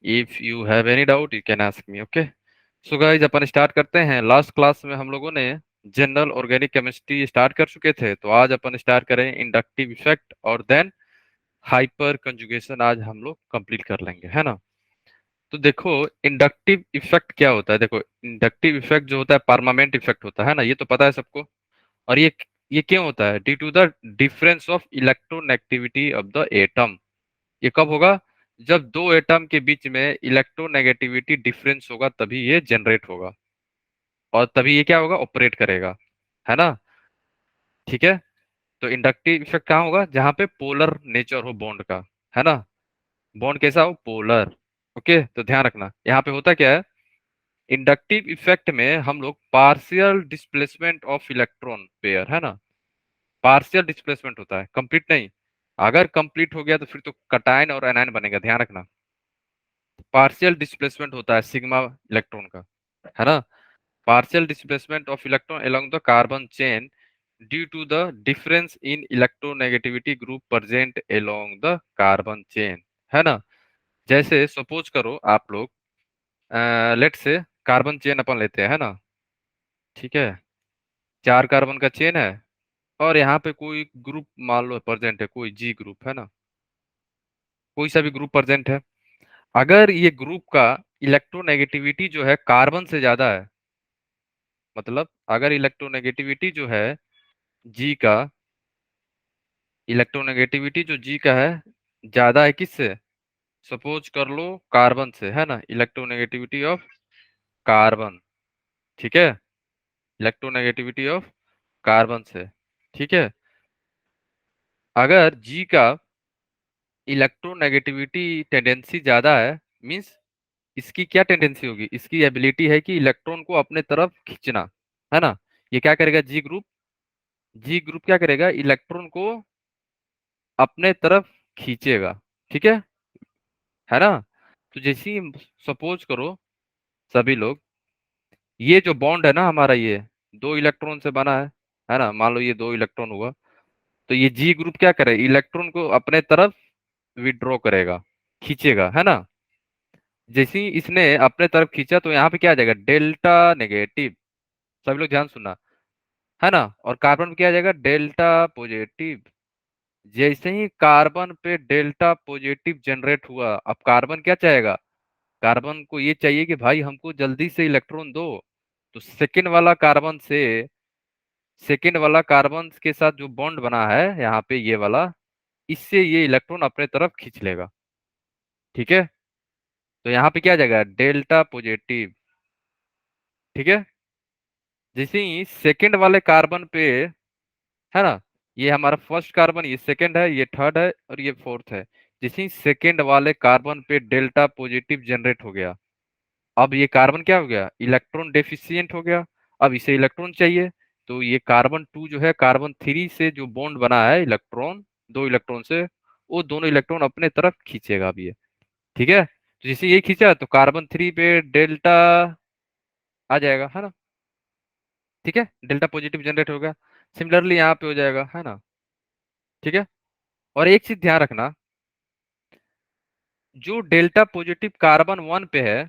If you have any doubt you can ask me. Okay, so guys upon start करते हैं। Last class में हम लोगों ने जनरल ऑर्गेनिक केमिस्ट्री स्टार्ट कर चुके थे, तो आज अपन स्टार्ट करें इंडक्टिव इफेक्ट और देन हाइपर कंजुगेशन। आज हम लोग कंप्लीट कर लेंगे, है ना। तो देखो, इंडक्टिव इफेक्ट क्या होता है। देखो, इंडक्टिव इफेक्ट जो होता है परमानेंट इफेक्ट होता है ना, ये तो पता है सबको। और ये क्यों होता है? Due to the difference of electronegativity of the atom. ये कब होगा? जब दो एटम के बीच में इलेक्ट्रोनेगेटिविटी डिफरेंस होगा, तभी ये जनरेट होगा और तभी ये क्या होगा, ऑपरेट करेगा, है ना। ठीक है। तो इंडक्टिव इफेक्ट कहाँ होगा? जहां पे पोलर नेचर हो बॉन्ड का, है ना। बॉन्ड कैसा हो? पोलर। ओके, तो ध्यान रखना यहाँ पे होता क्या है। इंडक्टिव इफेक्ट में हम लोग partial displacement of electron pair, है ना। पार्शियल डिस्प्लेसमेंट होता है, कंप्लीट नहीं। अगर कंप्लीट हो गया तो फिर तो कटायन और एनायन बनेगा, ध्यान रखना। पार्शियल डिस्प्लेसमेंट होता है सिग्मा इलेक्ट्रॉन का, है ना। Partial displacement of electron along the carbon chain due to the difference in electronegativity group present along the carbon chain, है ना। जैसे सपोज करो आप लोग, लेट से कार्बन चेन अपन लेते हैं, है ना। ठीक है, चार कार्बन का चेन है और यहाँ पे कोई ग्रुप मान लो प्रेजेंट है, कोई जी ग्रुप, है ना। कोई सा भी ग्रुप प्रेजेंट है। अगर ये ग्रुप का इलेक्ट्रोनेगेटिविटी जो है कार्बन से ज्यादा है, मतलब अगर इलेक्ट्रोनेगेटिविटी जो है जी का, इलेक्ट्रोनेगेटिविटी जो जी का है ज्यादा है किससे? सपोज कर लो कार्बन से, है ना। इलेक्ट्रोनेगेटिविटी ऑफ कार्बन, ठीक है। इलेक्ट्रोनेगेटिविटी ऑफ कार्बन से, ठीक है। अगर जी का इलेक्ट्रोनेगेटिविटी टेंडेंसी ज्यादा है, मींस इसकी क्या टेंडेंसी होगी? इसकी एबिलिटी है कि इलेक्ट्रॉन को अपने तरफ खींचना, है ना। ये क्या करेगा? जी ग्रुप क्या करेगा? इलेक्ट्रॉन को अपने तरफ खींचेगा, ठीक है ना। तो जैसे ही सपोज करो सभी लोग, ये जो बॉन्ड है ना हमारा, ये दो इलेक्ट्रॉन से बना है ना। मान लो ये दो इलेक्ट्रॉन हुआ, तो ये जी ग्रुप क्या करे? इलेक्ट्रॉन को अपने तरफ विड्रॉ करेगा, खींचेगा, है ना। जैसे ही इसने अपने तरफ खींचा तो यहाँ पे क्या आ जाएगा? Delta negative. सभी लोग ध्यान सुनना, है ना। और कार्बन पे क्या आ जाएगा? Delta positive. जैसे ही कार्बन पे डेल्टा पॉजिटिव जनरेट हुआ, अब कार्बन क्या चाहेगा? कार्बन को ये चाहिए कि भाई हमको जल्दी से इलेक्ट्रॉन दो। तो सेकेंड वाला कार्बन के साथ जो बॉन्ड बना है यहाँ पे, ये वाला, इससे ये इलेक्ट्रॉन अपने तरफ खींच लेगा, ठीक है। तो यहाँ पे क्या आ जाएगा? डेल्टा पॉजिटिव, ठीक है। जैसे ही सेकेंड वाले कार्बन पे, है ना, ये हमारा फर्स्ट कार्बन, ये सेकेंड है, ये थर्ड है और ये फोर्थ है। जैसे ही सेकेंड वाले कार्बन पे डेल्टा पॉजिटिव जनरेट हो गया, अब ये कार्बन क्या हो गया? इलेक्ट्रॉन डेफिशिएंट हो गया। अब इसे इलेक्ट्रॉन चाहिए, तो ये कार्बन टू जो है कार्बन थ्री से जो बॉन्ड बना है इलेक्ट्रॉन, दो इलेक्ट्रॉन से, वो दोनों इलेक्ट्रॉन अपने तरफ खींचेगा अब ये, ठीक है। तो जैसे ये खींचा तो कार्बन थ्री पे डेल्टा आ जाएगा, है ना। ठीक है, डेल्टा पॉजिटिव जनरेट होगा। सिमिलरली यहाँ पे हो जाएगा, है ना। ठीक है। और एक चीज ध्यान रखना, जो डेल्टा पॉजिटिव कार्बन वन पे है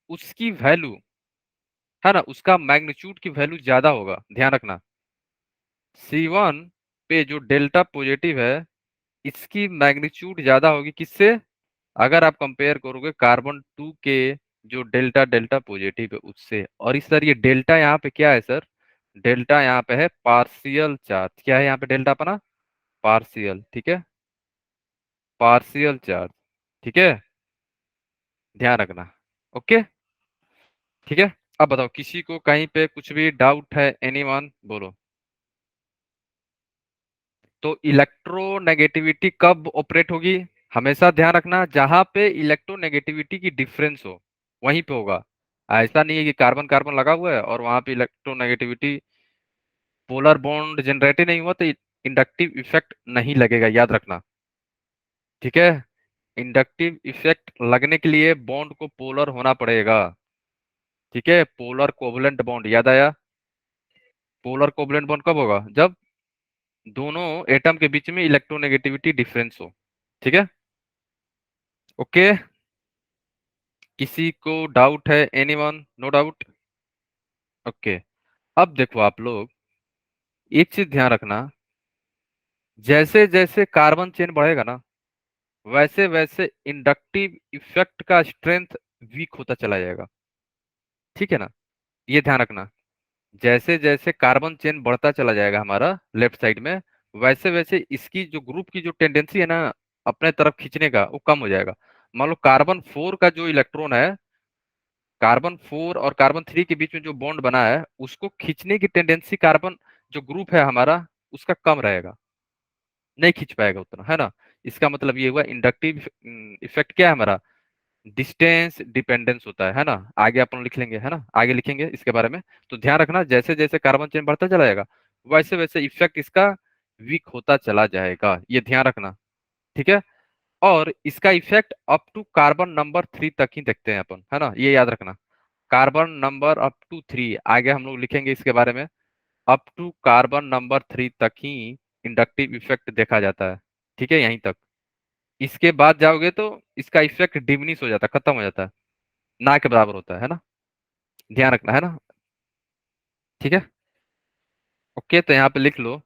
उसकी वैल्यू, है ना, उसका मैग्नीट्यूड की वैल्यू ज्यादा होगा, ध्यान रखना। C1 पे जो डेल्टा पॉजिटिव है इसकी मैग्नीट्यूड ज्यादा होगी किससे? अगर आप कंपेयर करोगे कार्बन टू के जो डेल्टा डेल्टा पॉजिटिव है उससे। और इस सर ये डेल्टा यहाँ पे क्या है सर? डेल्टा यहाँ पे है पार्शियल चार्ज। क्या है यहाँ पे डेल्टा अपना? पार्शियल, ठीक है। पार्शियल चार्ज, ठीक है, ध्यान रखना। ओके, ठीक है। अब बताओ किसी को कहीं पे कुछ भी डाउट है? एनीवन बोलो। तो इलेक्ट्रोनेगेटिविटी कब ऑपरेट होगी? हमेशा ध्यान रखना, जहां पे इलेक्ट्रोनेगेटिविटी की डिफरेंस हो वहीं पे होगा। ऐसा नहीं है कि कार्बन कार्बन लगा हुआ है और वहां पे इलेक्ट्रोनेगेटिविटी, पोलर बॉन्ड जनरेट ही नहीं हुआ, तो इंडक्टिव इफेक्ट नहीं लगेगा, याद रखना, ठीक है। इंडक्टिव इफेक्ट लगने के लिए बॉन्ड को पोलर होना पड़ेगा, ठीक है। पोलर कोवलेंट बॉन्ड, याद आया? पोलर कोवलेंट बॉन्ड कब होगा? जब दोनों एटम के बीच में इलेक्ट्रोनेगेटिविटी डिफरेंस हो, ठीक है। ओके, किसी को डाउट है? एनीवन? No doubt? ओके। अब देखो आप लोग, एक चीज ध्यान रखना, जैसे जैसे कार्बन चेन बढ़ेगा ना, वैसे वैसे इंडक्टिव इफेक्ट का स्ट्रेंथ वीक होता चला जाएगा। ठीक है ना? ये ध्यान रखना, जैसे जैसे कार्बन चेन बढ़ता चला जाएगा हमारा लेफ्ट साइड में, वैसे वैसे इसकी जो ग्रुप की जो टेंडेंसी है ना अपने तरफ खींचने का, वो कम हो जाएगा। मान लो कार्बन 4 का जो इलेक्ट्रॉन है, कार्बन 4 और कार्बन 3 के बीच में जो बॉन्ड बना है, उसको खींचने की टेंडेंसी कार्बन जो ग्रुप है हमारा, उसका कम रहेगा, नहीं खींच पाएगा उतना, है ना? इसका मतलब ये हुआ इंडक्टिव इफेक्ट क्या है हमारा, डिस्टेंस डिपेंडेंस होता है ना? आगे अपन लिख लेंगे, है ना, आगे लिखेंगे इसके बारे में। तो ध्यान रखना, जैसे जैसे कार्बन चेन बढ़ता चला जाएगा, वैसे वैसे इफेक्ट इसका वीक होता चला जाएगा, ये ध्यान रखना। ठीक है? और इसका effect up to carbon number 3 तक ही देखते हैं अपन, है ना, ये याद रखना। कार्बन नंबर अप टू 3, आगे हम लोग लिखेंगे इसके बारे में। अप टू कार्बन नंबर 3 तक ही इंडक्टिव इफेक्ट देखा जाता है। ठीक है, यहीं तक। इसके बाद जाओगे तो इसका इफेक्ट डिमिनिश हो जाता है, खत्म हो जाता है, ना के बराबर होता है ना? ध्यान रखना, है ना? ठीक है। ओके, तो यहाँ पे लिख लो,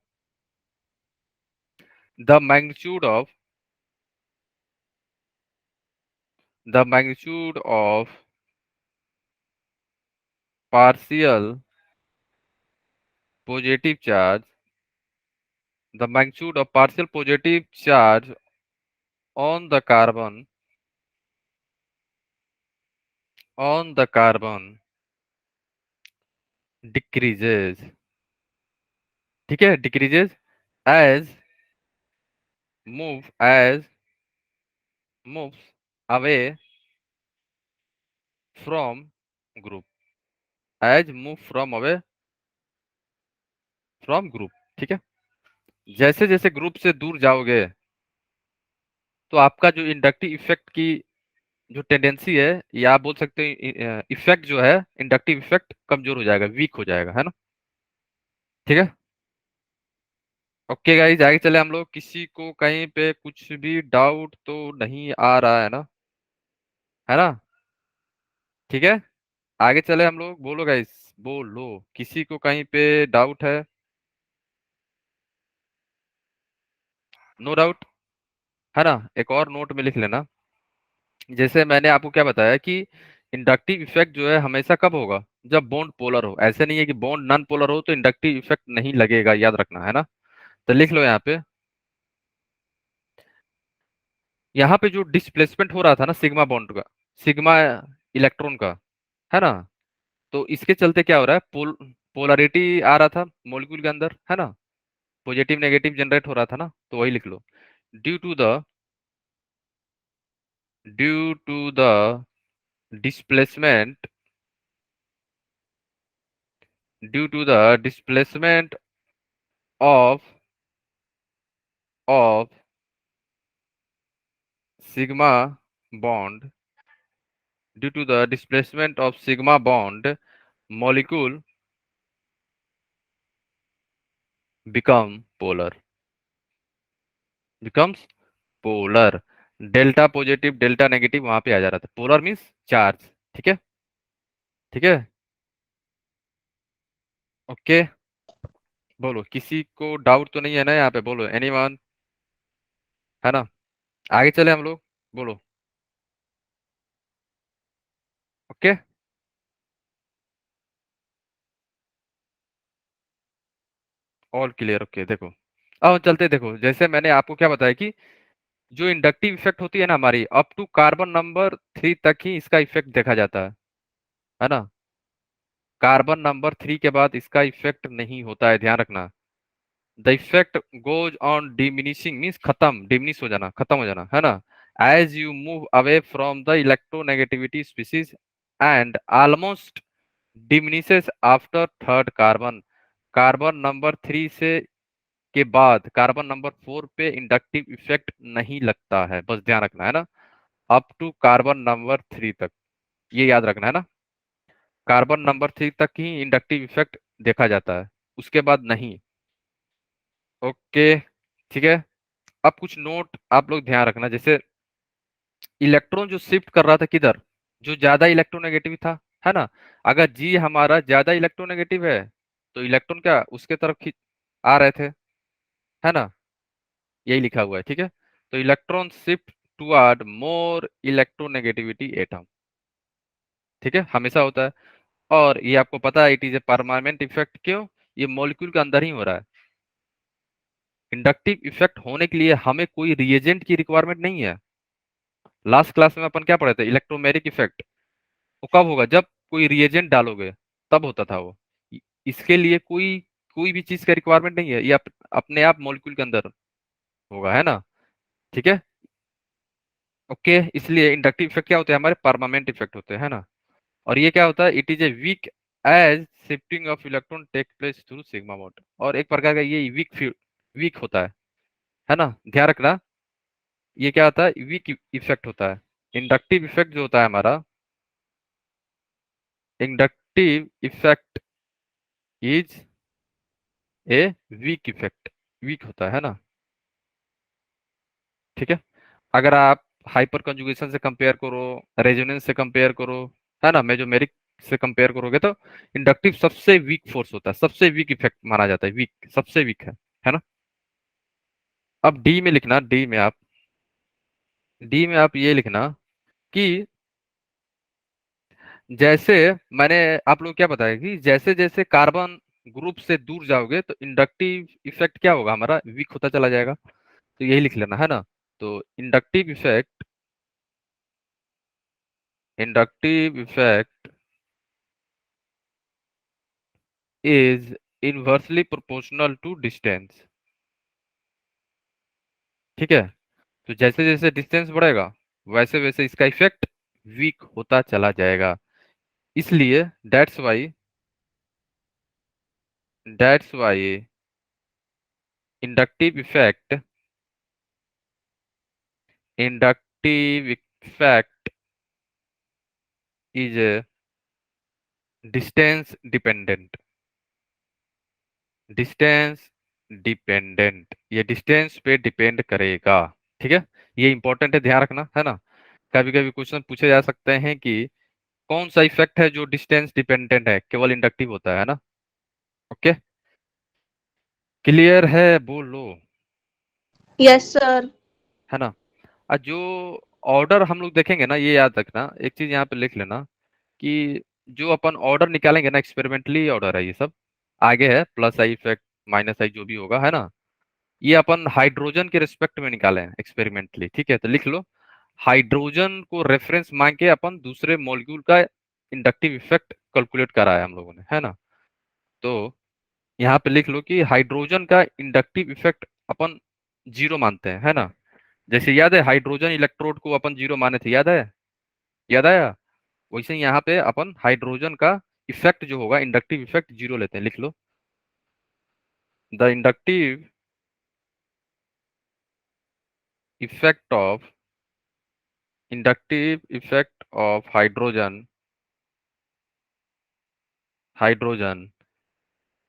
the magnitude of the magnitude of partial positive charge the magnitude of partial positive charge on the carbon decreases. ठीक है, decreases as as moves away from group, as move from away from group. ठीक है? जैसे जैसे group से दूर जाओगे, तो आपका जो इंडक्टिव इफेक्ट की जो टेंडेंसी है, या आप बोल सकते हैं इफेक्ट जो है, इंडक्टिव इफेक्ट कमजोर हो जाएगा, वीक हो जाएगा, है ना? ठीक है। ओके गाइस, आगे चले हम लोग। किसी को कहीं पे कुछ भी डाउट तो नहीं आ रहा है ना? है ना? ठीक है, आगे चले हम लोग। बोलो गाइस, बोलो, किसी को कहीं पे डाउट है? नो डाउट, है ना? एक और नोट में लिख लेना, जैसे मैंने आपको क्या बताया कि इंडक्टिव इफेक्ट जो है हमेशा कब होगा, जब बॉन्ड पोलर हो। ऐसे नहीं है कि बॉन्ड नॉन पोलर हो तो इंडक्टिव इफेक्ट नहीं लगेगा, याद रखना, है ना? तो लिख लो यहाँ पे, यहाँ पे जो डिस्प्लेसमेंट हो रहा था ना सिग्मा बॉन्ड का, सिग्मा इलेक्ट्रॉन का, है ना? तो इसके चलते क्या हो रहा है, पोलरिटी आ रहा था मॉलिक्यूल के अंदर, है ना? पॉजिटिव नेगेटिव जनरेट हो रहा था ना, तो वही लिख लो, due to the due to the displacement due to the displacement of of sigma bond due to the displacement of sigma bond molecule become polar becomes polar. Delta positive delta negative वहां पे आ जा रहा था, polar means charge. ठीक है? ठीक है। Okay, बोलो, किसी को डाउट तो नहीं है ना यहाँ पे? बोलो, एनीवन? है ना? आगे चले हम लोग, बोलो। Okay, all clear. ओके, देखो, अब हम चलते, देखो जैसे मैंने आपको क्या बताया कि जो इंडक्टिव इफेक्ट होती है ना हमारी, अप टू कार्बन नंबर 3 तक ही इसका इफेक्ट देखा जाता है ना? कार्बन नंबर 3 के बाद इसका इफेक्ट नहीं होता है, ध्यान रखना। The effect goes on diminishing means खत्म, डिमिनिश हो जाना, खत्म हो जाना, है ना? As you move away from the electronegativity species and almost diminishes after third carbon. Carbon number 3 से के बाद कार्बन नंबर 4 पे इंडक्टिव इफेक्ट नहीं लगता है, बस ध्यान रखना, है ना? अप टू कार्बन नंबर 3 तक, ये याद रखना, है ना? कार्बन नंबर 3 तक ही इंडक्टिव इफेक्ट देखा जाता है, उसके बाद नहीं। ओके, ठीक है। अब कुछ नोट आप लोग ध्यान रखना, जैसे इलेक्ट्रॉन जो शिफ्ट कर रहा था किधर, जो ज्यादा इलेक्ट्रोनेगेटिव था, है ना। अगर जी हमारा ज्यादा इलेक्ट्रोनेगेटिव है तो इलेक्ट्रॉन क्या उसके तरफ खींच आ रहे थे, है ना। यही लिखा हुआ है, ठीक है। तो इलेक्ट्रॉन शिफ्ट टुवर्ड मोर इलेक्ट्रोनेगेटिविटी एटम, ठीक है, हमेशा होता है। और ये आपको पता है, it is a permanent effect. क्यों? ये मॉलिक्यूल के अंदर ही हो रहा है। इंडक्टिव इफेक्ट होने के लिए हमें कोई रिएजेंट की रिक्वायरमेंट नहीं है। लास्ट क्लास में अपन क्या पढ़े थे? Electromeric effect. वो कब होगा? जब कोई रिएजेंट डालोगे, तब होता था वो। इसके लिए कोई कोई भी चीज का रिक्वायरमेंट नहीं है, ये अपने आप मॉलिक्यूल के अंदर होगा, है ना। ठीक है, ओके। इसलिए इंडक्टिव इफेक्ट क्या होते हैं? हमारे परमानेंट इफेक्ट होते हैं, है ना। और ये क्या होता है? It is a weak edge shifting of electron take place through sigma bond. और एक प्रकार का ये वीक होता है ना। ध्यान रखना, ये क्या होता है? वीक इफेक्ट होता है। इंडक्टिव इफेक्ट जो होता है हमारा, inductive effect is a weak effect, weak होता है ना। ठीक है। अगर आप हाइपर कंजुगेशन से कंपेयर करो, रेजोनेंस से कंपेयर करो, है ना, मेजोमेरिक से कंपेयर करोगे, तो इंडक्टिव सबसे वीक फोर्स होता है, सबसे वीक इफेक्ट माना जाता है, वीक, सबसे वीक है ना। अब डी में लिखना, डी में आप ये लिखना कि जैसे मैंने आप लोग क्या बताया कि जैसे जैसे कार्बन ग्रुप से दूर जाओगे तो इंडक्टिव इफेक्ट क्या होगा? हमारा वीक होता चला जाएगा। तो यही लिख लेना, है ना। तो inductive effect is inversely proportional to distance. ठीक है। तो जैसे जैसे डिस्टेंस बढ़ेगा, वैसे वैसे इसका इफेक्ट वीक होता चला जाएगा। इसलिए that's why inductive effect inductive effect is distance dependent. Distance dependent, ये डिस्टेंस पे डिपेंड करेगा। ठीक है, ये इंपॉर्टेंट है, ध्यान रखना, है ना। कभी कभी क्वेश्चन पूछे जा सकते हैं कि कौन सा इफेक्ट है जो डिस्टेंस डिपेंडेंट है, केवल इंडक्टिव होता है ना। ओके, क्लियर है? बोलो। Yes sir. है ना। और जो ऑर्डर हम लोग देखेंगे ना, ये याद रखना, एक चीज यहाँ पे लिख लेना कि जो अपन ऑर्डर निकालेंगे ना, एक्सपेरिमेंटली ऑर्डर है ये सब। आगे है प्लस आई इफेक्ट, माइनस आई, जो भी होगा, है ना। ये अपन हाइड्रोजन के रिस्पेक्ट में निकाले हैं एक्सपेरिमेंटली, ठीक है। तो लिख लो, हाइड्रोजन को रेफरेंस मान के अपन दूसरे मॉलिक्यूल का इंडक्टिव इफेक्ट कैलकुलेट करा है हम लोगों ने, है ना। तो यहाँ पे लिख लो कि हाइड्रोजन का इंडक्टिव इफेक्ट अपन जीरो मानते हैं, है ना। जैसे याद है हाइड्रोजन इलेक्ट्रोड को अपन जीरो माने थे, याद है? याद आया? वैसे ही यहाँ पे अपन हाइड्रोजन का इफेक्ट जो होगा, इंडक्टिव इफेक्ट, जीरो लेते हैं। लिख लो, the effect of inductive effect of hydrogen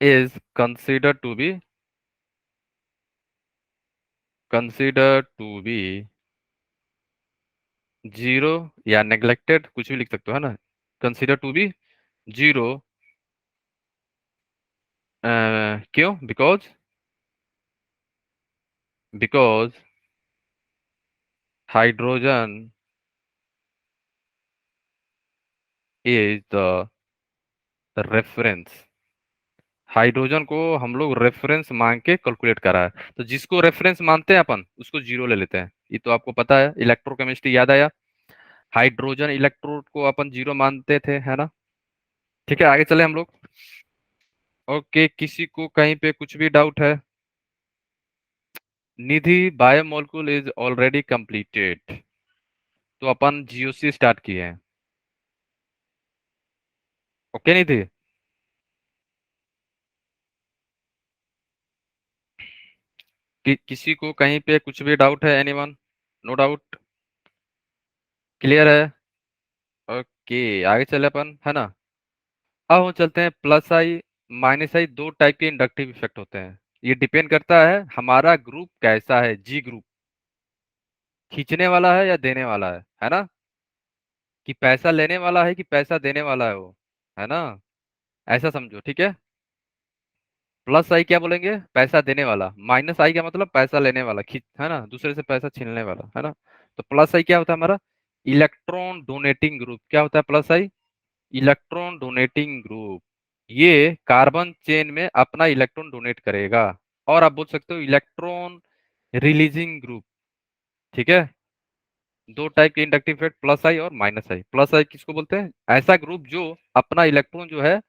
is considered to be zero या नेग्लेक्टेड, कुछ भी लिख सकते हो, है ना। Consider to be zero. क्यों? Because hydrogen is the reference. Hydrogen को हम लोग रेफरेंस मान के कैलकुलेट करा है। तो जिसको रेफरेंस मानते हैं अपन, उसको जीरो ले लेते हैं। ये तो आपको पता है, इलेक्ट्रोकेमिस्ट्री याद आया। हाइड्रोजन इलेक्ट्रोड को अपन जीरो मानते थे, है ना। ठीक है, आगे चले हम लोग। ओके, किसी को कहीं पे कुछ भी डाउट है? Nidhi, biomolecule is already completed. तो अपन जीओसी स्टार्ट किए हैं। ओके निधि। किसी को कहीं पे कुछ भी डाउट है? एनीवन? No doubt? क्लियर है? ओके, आगे चले अपन, है ना। अब हम चलते हैं प्लस आई माइनस आई, दो टाइप के इंडक्टिव इफेक्ट होते हैं। ये डिपेंड करता है हमारा ग्रुप कैसा है, जी ग्रुप, खींचने वाला है या देने वाला है ना। कि पैसा लेने वाला है कि पैसा देने वाला है वो, है ना। ऐसा समझो, ठीक है। प्लस आई क्या बोलेंगे, पैसा देने वाला। माइनस आई का मतलब पैसा लेने वाला, खींच, है ना, दूसरे से पैसा छीनने वाला, है ना। तो प्लस आई क्या होता है हमारा, इलेक्ट्रॉन डोनेटिंग ग्रुप। क्या होता है प्लस आई, इलेक्ट्रॉन डोनेटिंग ग्रुप। ये कार्बन चेन में अपना इलेक्ट्रॉन डोनेट करेगा। और आप बोल सकते हो इलेक्ट्रॉन रिलीजिंग ग्रुप, ठीक है। दो टाइप के इंडक्टिव इफेक्ट, प्लस आई और माइनस आई। प्लस आई किसको बोलते हैं, ऐसा ग्रुप जो अपना इलेक्ट्रॉन जो है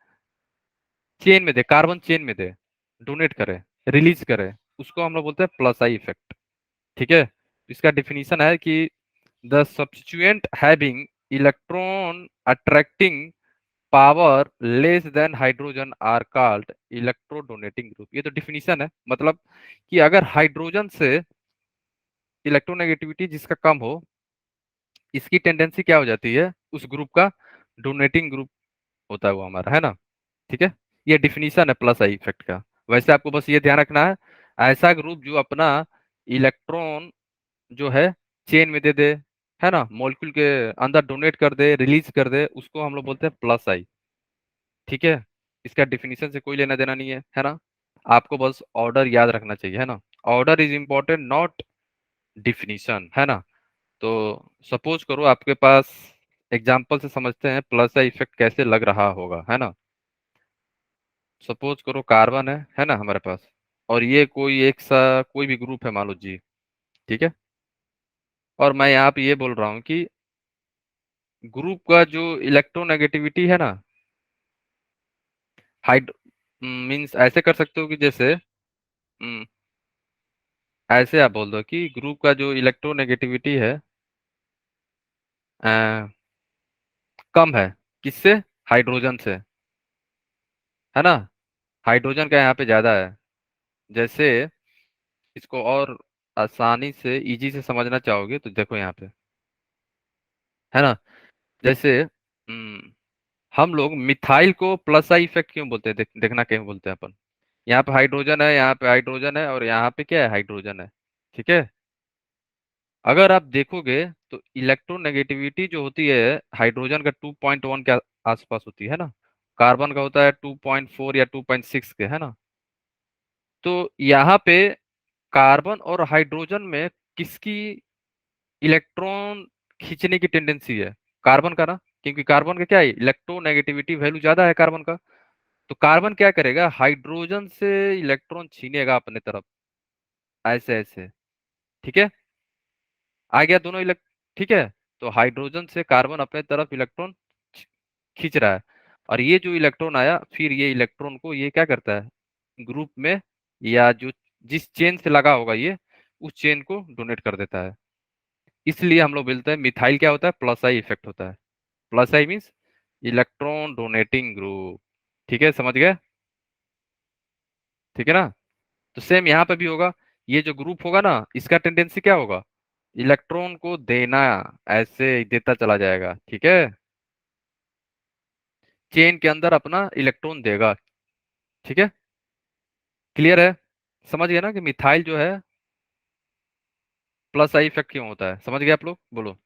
चेन में दे, कार्बन चेन में दे, डोनेट करे, रिलीज करे, उसको हम लोग बोलते हैं प्लस आई इफेक्ट, ठीक है। इसका डिफिनीशन है कि the substituent having electron attracting power less than hydrogen are called electron donating group. ये तो डिफिनीशन है, मतलब कि अगर हाइड्रोजन से इलेक्ट्रोनेगेटिविटी जिसका कम हो, इसकी टेंडेंसी क्या हो जाती है, उस ग्रुप का डोनेटिंग ग्रुप होता है वो हमारा, है ना। ठीक है, ये डिफिनीशन है प्लस आई इफेक्ट का। वैसे आपको बस ये ध्यान रखना है, ऐसा ग्रुप जो अपना इलेक्ट्रॉन जो है चेन में दे दे, है ना, मॉलिक्यूल के अंदर डोनेट कर दे, रिलीज कर दे, उसको हम लोग बोलते हैं प्लस आई, ठीक है। इसका डिफिनीशन से कोई लेना देना नहीं है ना। आपको बस ऑर्डर याद रखना चाहिए, है ना। Order is important not definition, है ना। तो सपोज करो आपके पास, एग्जाम्पल से समझते हैं प्लस आई इफेक्ट कैसे लग रहा होगा, है ना। सपोज करो कार्बन है ना हमारे पास, और ये कोई एक सा कोई भी ग्रुप है मान लो जी, ठीक है। और मैं यहाँ पे ये बोल रहा हूँ कि ग्रुप का जो इलेक्ट्रोनेगेटिविटी है ना, हाइड मीन्स ऐसे कर सकते हो कि जैसे हम्म, ऐसे आप बोल दो कि ग्रुप का जो इलेक्ट्रोनेगेटिविटी है अ, कम है, किससे, हाइड्रोजन से, है ना। हाइड्रोजन का यहाँ पे ज्यादा है। जैसे इसको और आसानी से इजी से समझना चाहोगे तो देखो यहाँ पे, है ना। जैसे हम लोग मिथाइल को प्लस आई इफेक्ट क्यों बोलते हैं, देखना क्यों बोलते हैं अपन। यहाँ पे हाइड्रोजन है, यहाँ पे हाइड्रोजन है, और यहाँ पे क्या है, हाइड्रोजन है, ठीक है। अगर आप देखोगे तो इलेक्ट्रोनेगेटिविटी जो होती है हाइड्रोजन का 2.1 के आसपास होती है ना, कार्बन का होता है 2.4 या 2.6 के, है ना। तो यहाँ पे कार्बन और हाइड्रोजन में किसकी इलेक्ट्रॉन खींचने की टेंडेंसी है, कार्बन का ना, क्योंकि कार्बन का क्या है, इलेक्ट्रोनेगेटिविटी वैल्यू ज्यादा है कार्बन का। तो कार्बन क्या करेगा, हाइड्रोजन से इलेक्ट्रॉन छीनेगा अपने तरफ, ऐसे ऐसे, ठीक है। आ गया दोनों इलेक्ट ठीक है। तो हाइड्रोजन से कार्बन अपने तरफ इलेक्ट्रॉन खींच रहा है, और ये जो इलेक्ट्रॉन आया फिर ये इलेक्ट्रॉन को ये क्या करता है, ग्रुप में या जो जिस चेन से लगा होगा ये, उस चेन को डोनेट कर देता है। इसलिए हम लोग बोलते हैं मिथाइल क्या होता है, प्लस आई इफेक्ट होता है। Plus I means electron donating group, ठीक है, समझ गए, ठीक है ना। तो सेम यहाँ पे भी होगा, ये जो ग्रुप होगा ना इसका टेंडेंसी क्या होगा, इलेक्ट्रॉन को देना, ऐसे देता चला जाएगा, ठीक है। चेन के अंदर अपना इलेक्ट्रॉन देगा, ठीक है। क्लियर है, समझ गए ना कि मिथाइल जो है प्लस आई इफेक्ट क्यों होता है, समझ गए आप लोग, बोलो।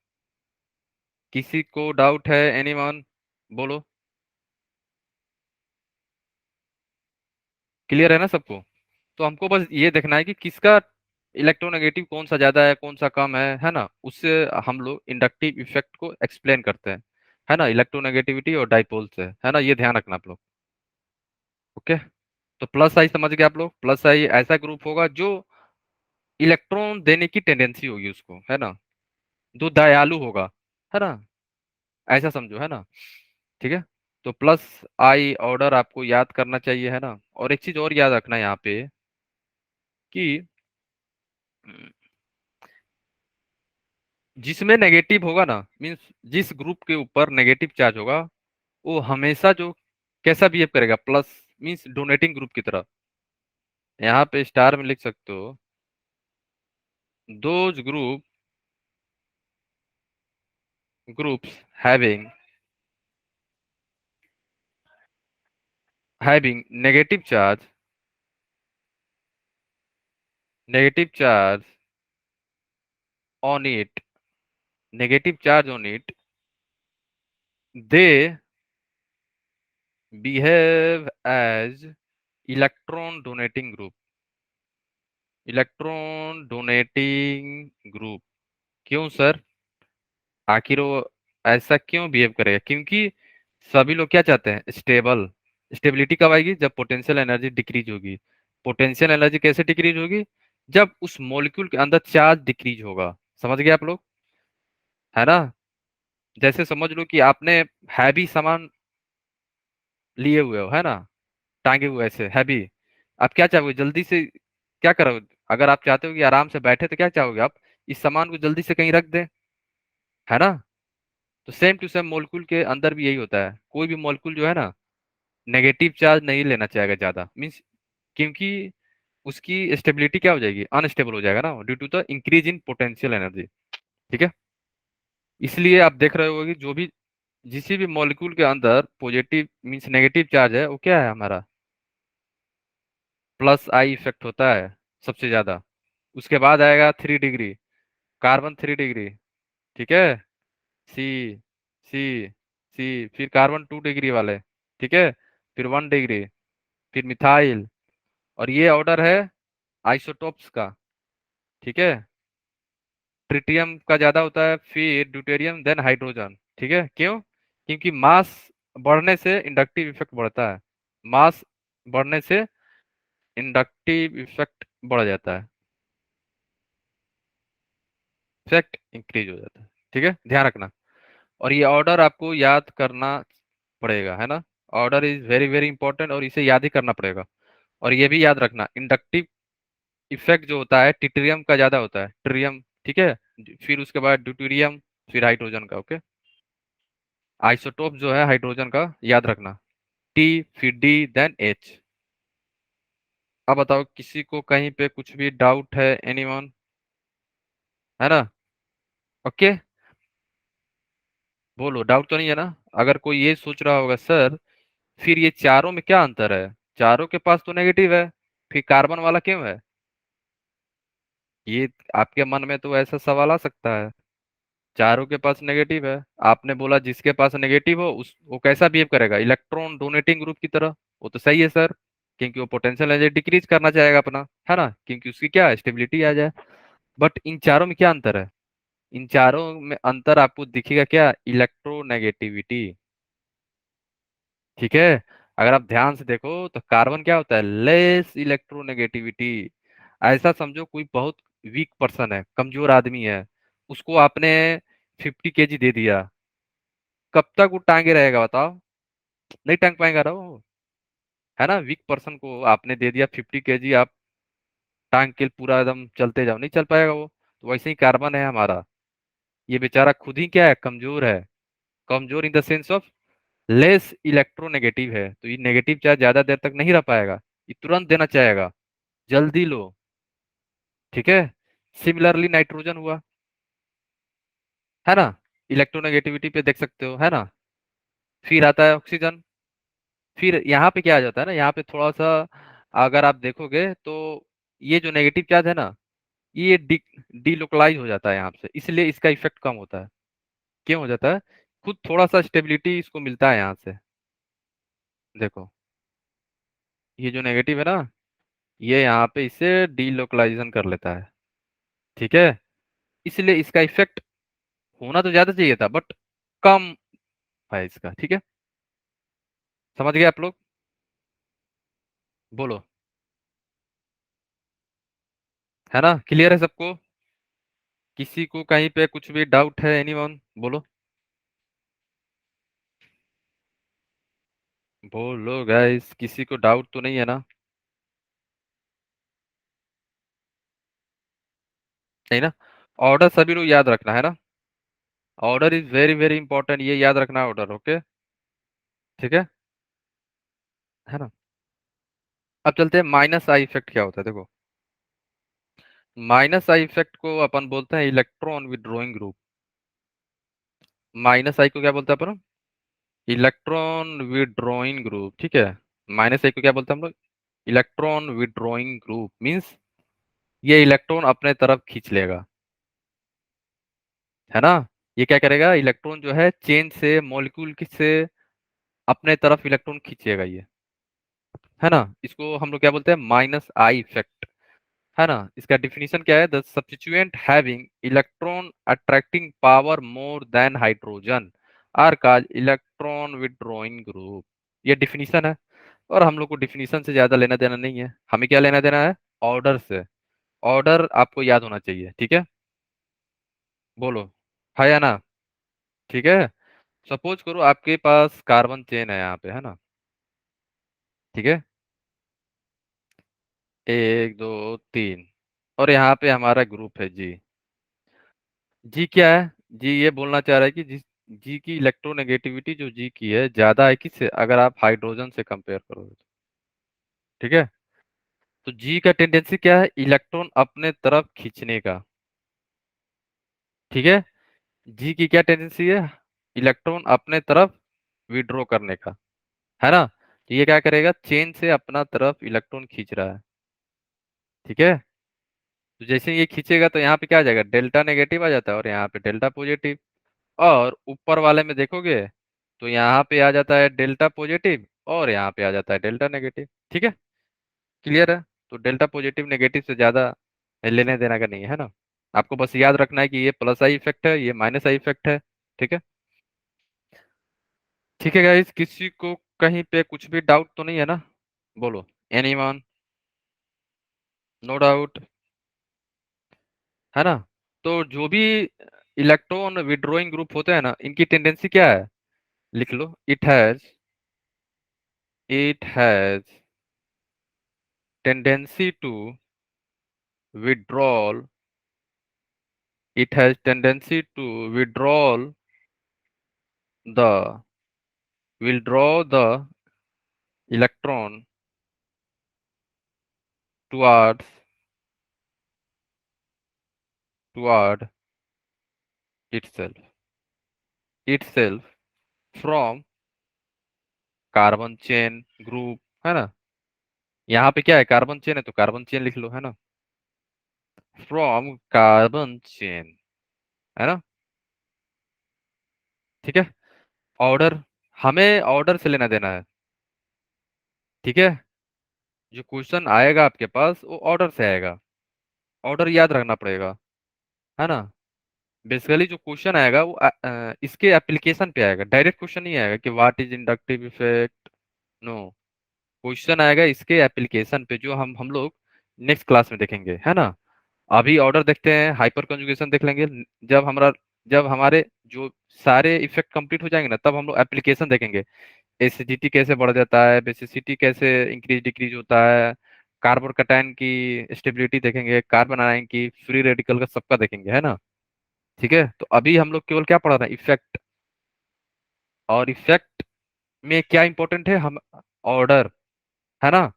किसी को डाउट है, एनीवन, बोलो। क्लियर है ना सबको। तो हमको बस ये देखना है कि किसका इलेक्ट्रोनेगेटिव कौन सा ज्यादा है कौन सा कम है ना। उससे हम लोग इंडक्टिव इफेक्ट को एक्सप्लेन करते हैं, है ना, इलेक्ट्रोनेगेटिविटी और डाइपोल से, है ना, ये ध्यान रखना आप लोग। ओके। तो प्लस आई समझ गए आप लोग, प्लस आई ऐसा ग्रुप होगा जो इलेक्ट्रॉन देने की टेंडेंसी होगी उसको, है ना, जो दयालु होगा, है ना, ऐसा समझो, है ना, ठीक है। तो प्लस आई ऑर्डर आपको याद करना चाहिए, है ना। और एक चीज और याद रखना है यहाँ पे कि जिसमें नेगेटिव होगा ना, मीन्स जिस ग्रुप के ऊपर नेगेटिव चार्ज होगा, वो हमेशा जो कैसा बिहेव करेगा, प्लस मीन्स डोनेटिंग ग्रुप की तरह। यहाँ पे स्टार में लिख सकते हो, those groups having having negative charge on it, negative charge on it they behave as electron donating group. Electron donating group, क्यों सर? आखिर वो ऐसा क्यों बिहेव करेगा? क्योंकि सभी लोग क्या चाहते हैं? स्टेबल। स्टेबिलिटी कब आएगी? जब पोटेंशियल एनर्जी डिक्रीज होगी। पोटेंशियल एनर्जी कैसे डिक्रीज होगी? जब उस मॉलिक्यूल के अंदर चार्ज डिक्रीज होगा। समझ गए आप लोग? है ना? जैसे समझ लो कि आपने हैवी सामान लिए हुए हो, है ना, टांगे हुए ऐसे हैवी। आप क्या चाहोगे? जल्दी से क्या करोगे? अगर आप चाहते हो कि आराम से बैठे तो क्या चाहोगे आप? इस सामान को जल्दी से कहीं रख दें, है ना? तो सेम टू सेम मोलिक्यूल के अंदर भी यही होता है। कोई भी मोलिक्यूल जो है ना, नेगेटिव चार्ज नहीं लेना चाहेगा ज्यादा, मीन्स क्योंकि उसकी स्टेबिलिटी क्या हो जाएगी? अनस्टेबल हो जाएगा ना, due to the increase in potential energy. ठीक है? इसलिए आप देख रहे होगे कि जो भी जिस भी मॉलिक्यूल के अंदर पॉजिटिव मीन्स नेगेटिव चार्ज है, वो क्या है हमारा? प्लस आई इफेक्ट होता है सबसे ज्यादा। उसके बाद आएगा 3 डिग्री, कार्बन 3 डिग्री। ठीक है? सी, सी, सी, फिर कार्बन 2 डिग्री वाले। ठीक है? फिर 1 डिग्री, फिर मिथाइल। और ये ऑर्डर है आइसोटोप्स का। ठीक है? ट्रिटियम का ज्यादा होता है, फिर ड्यूटेरियम, देन हाइड्रोजन। ठीक है? क्यों? क्योंकि मास बढ़ने से इंडक्टिव इफेक्ट बढ़ता है। मास बढ़ने से इंडक्टिव इफेक्ट बढ़ जाता है, इफेक्ट इंक्रीज हो जाता है। ठीक है, ध्यान रखना। और ये ऑर्डर आपको याद करना पड़ेगा, है ना? Order is very very important और इसे याद ही करना पड़ेगा। और ये भी याद रखना, इंडक्टिव इफेक्ट जो होता है टिट्रियम का ज्यादा होता है, ट्रियम। ठीक है? फिर उसके बाद ड्यूटेरियम, फिर हाइड्रोजन का। ओके? आइसोटोप जो है हाइड्रोजन का, याद रखना, टी, फिर डी, देन एच। अब बताओ, किसी को कहीं पे कुछ भी डाउट है? एनीवन? है ना? ओके, बोलो, डाउट तो नहीं है ना? अगर कोई ये सोच रहा होगा, सर फिर ये चारों में क्या अंतर है? चारों के पास तो नेगेटिव है, फिर कार्बन वाला क्यों है? ये आपके मन में तो ऐसा सवाल आ सकता है। चारों के पास नेगेटिव है, आपने बोला जिसके पास नेगेटिव हो उस वो कैसा बिहेव करेगा? इलेक्ट्रॉन डोनेटिंग ग्रुप की तरह। वो तो सही है सर, क्योंकि वो पोटेंशियल एनर्जी डिक्रीज करना चाहेगा अपना, है ना, क्योंकि उसकी क्या स्टेबिलिटी आ जाए। बट इन चारों में क्या अंतर है? इन चारों में अंतर आपको दिखेगा क्या? इलेक्ट्रोनेगेटिविटी। ठीक है? अगर आप ध्यान से देखो तो कार्बन क्या होता है? Less electronegativity. ऐसा समझो कोई बहुत वीक पर्सन है, कमजोर आदमी है, उसको आपने 50 kg दे दिया, कब तक वो टांगे रहेगा बताओ? नहीं टांग पाएगा ना वो, है ना? वीक पर्सन को आपने दे दिया 50 kg, आप टांग के पूरा एकदम चलते जाओ, नहीं चल पाएगा वो। तो वैसे ही कार्बन है हमारा, ये बेचारा खुद ही क्या है? कमजोर है। कमजोर in the sense of less electronegative है, तो ये नेगेटिव चार्ज ज्यादा देर तक नहीं रह पाएगा, ये तुरंत देना चाहेगा, जल्दी लो। ठीक है? सिमिलरली नाइट्रोजन हुआ, है ना? इलेक्ट्रोनेगेटिविटी पे देख सकते हो, है ना? फिर आता है ऑक्सीजन। फिर यहाँ पे क्या आ जाता है ना, यहाँ पे थोड़ा सा अगर आप देखोगे तो ये जो नेगेटिव चार्ज है ना, ये डीलोकलाइज हो जाता है यहाँ से, इसलिए इसका इफेक्ट कम होता है। क्यों हो जाता है? खुद थोड़ा सा स्टेबिलिटी इसको मिलता है यहाँ से। देखो, ये जो नेगेटिव है ना, ये यहाँ पे इसे डीलोकलाइजेशन कर लेता है। ठीक है? इसलिए इसका इफेक्ट होना तो ज्यादा चाहिए था, बट कम है इसका। ठीक है? समझ गए आप लोग? बोलो, है ना? क्लियर है सबको? किसी को कहीं पे कुछ भी डाउट है? एनीवन? बोलो, बोलो गाइस, किसी को डाउट तो नहीं है ना? नहीं ना? ऑर्डर सभी लोग याद रखना, है ना? Order is very very important, ये याद रखना ऑर्डर। ओके? ठीक है ना? अब चलते हैं माइनस आई इफेक्ट क्या होता है। देखो, माइनस आई इफेक्ट को अपन बोलते हैं इलेक्ट्रॉन विड्रॉइंग ग्रुप। माइनस आई को क्या बोलते हैं अपन? Electron withdrawing group. ठीक है? माइनस आई को क्या बोलते हैं हम लोग? इलेक्ट्रॉन विड्रॉइंग ग्रुप, मीन्स ये इलेक्ट्रॉन अपने तरफ खींच लेगा, है ना? ये क्या करेगा, इलेक्ट्रॉन जो है चेन से मॉलिक्यूल से अपने तरफ इलेक्ट्रॉन खींचेगा ये, है ना। इसको हम लोग क्या बोलते हैं, माइनस आई इफेक्ट, है ना। इसका डिफिनीशन क्या है, the substituent having electron attracting power more than hydrogen are called electron withdrawing group. ये डिफिनीशन है। और हम लोग को डिफिनीशन से ज्यादा लेना देना नहीं है, हमें क्या लेना देना है, ऑर्डर से। ऑर्डर आपको याद होना चाहिए, ठीक है। बोलो, है या ना। ठीक है। सपोज करो आपके पास कार्बन चेन है यहाँ पे, है ना। ठीक है, एक दो तीन, और यहाँ पे हमारा ग्रुप है जी। जी क्या है, जी ये बोलना चाह रहा है कि जिस जी की इलेक्ट्रोनेगेटिविटी जो जी की है ज्यादा है किससे, अगर आप हाइड्रोजन से कंपेयर करोगे तो। ठीक है। तो जी का टेंडेंसी क्या है, इलेक्ट्रॉन अपने तरफ खींचने का। ठीक है। जी की क्या टेंडेंसी है, इलेक्ट्रॉन अपने तरफ विड्रॉ करने का, है ना। तो ये क्या करेगा, चेन से अपना तरफ इलेक्ट्रॉन खींच रहा है। ठीक है। तो जैसे ये खींचेगा तो यहाँ पे क्या आ जाएगा, डेल्टा नेगेटिव आ जाता है, और यहाँ पे डेल्टा पॉजिटिव। और ऊपर वाले में देखोगे तो यहाँ पे आ जाता है डेल्टा पॉजिटिव, और यहाँ पे आ जाता है डेल्टा नेगेटिव। ठीक है, क्लियर है। तो डेल्टा पॉजिटिव नेगेटिव से ज्यादा लेने देना का नहीं है ना। आपको बस याद रखना है कि ये प्लस आई इफेक्ट है, ये माइनस आई इफेक्ट है। ठीक है। ठीक है गाइस, किसी को कहीं पे कुछ भी डाउट तो नहीं है ना। बोलो, एनीवन, नो डाउट, है ना। तो जो भी इलेक्ट्रॉन विड्रॉइंग ग्रुप होते हैं ना, इनकी टेंडेंसी क्या है, लिख लो, it has tendency to withdrawal it has tendency to the withdraw the electron towards toward itself from carbon chain group, है ना। यहाँ पे क्या है, कार्बन चेन है तो कार्बन चेन लिख लो, है ना। फ्रॉम कार्बन चेन, है ना। ठीक है। ऑर्डर, हमें ऑर्डर से लेना देना है। ठीक है। जो क्वेश्चन आएगा आपके पास वो ऑर्डर से आएगा, ऑर्डर याद रखना पड़ेगा, है ना। बेसिकली जो क्वेश्चन आएगा वो इसके एप्लीकेशन पे आएगा, डायरेक्ट क्वेश्चन नहीं आएगा कि what is inductive effect. No, question आएगा इसके एप्लीकेशन पे, जो हम लोग नेक्स्ट क्लास में देखेंगे, है ना। अभी ऑर्डर देखते हैं, हाइपर कंजुगेशन देख लेंगे। जब हमारा जब हमारे जो सारे इफेक्ट कंप्लीट हो जाएंगे ना, तब हम लोग एप्लीकेशन देखेंगे। एसिडिटी कैसे बढ़ जाता है, बेसिसिटी कैसे इंक्रीज डिक्रीज होता है, कार्बन कटायन की स्टेबिलिटी देखेंगे, कार्बन आयन की, फ्री रेडिकल का, सबका देखेंगे, है ना। ठीक है। तो अभी हम लोग केवल क्या पढ़ा रहे हैं, इफेक्ट। और इफेक्ट में क्या इंपॉर्टेंट है, हम ऑर्डर, है ना।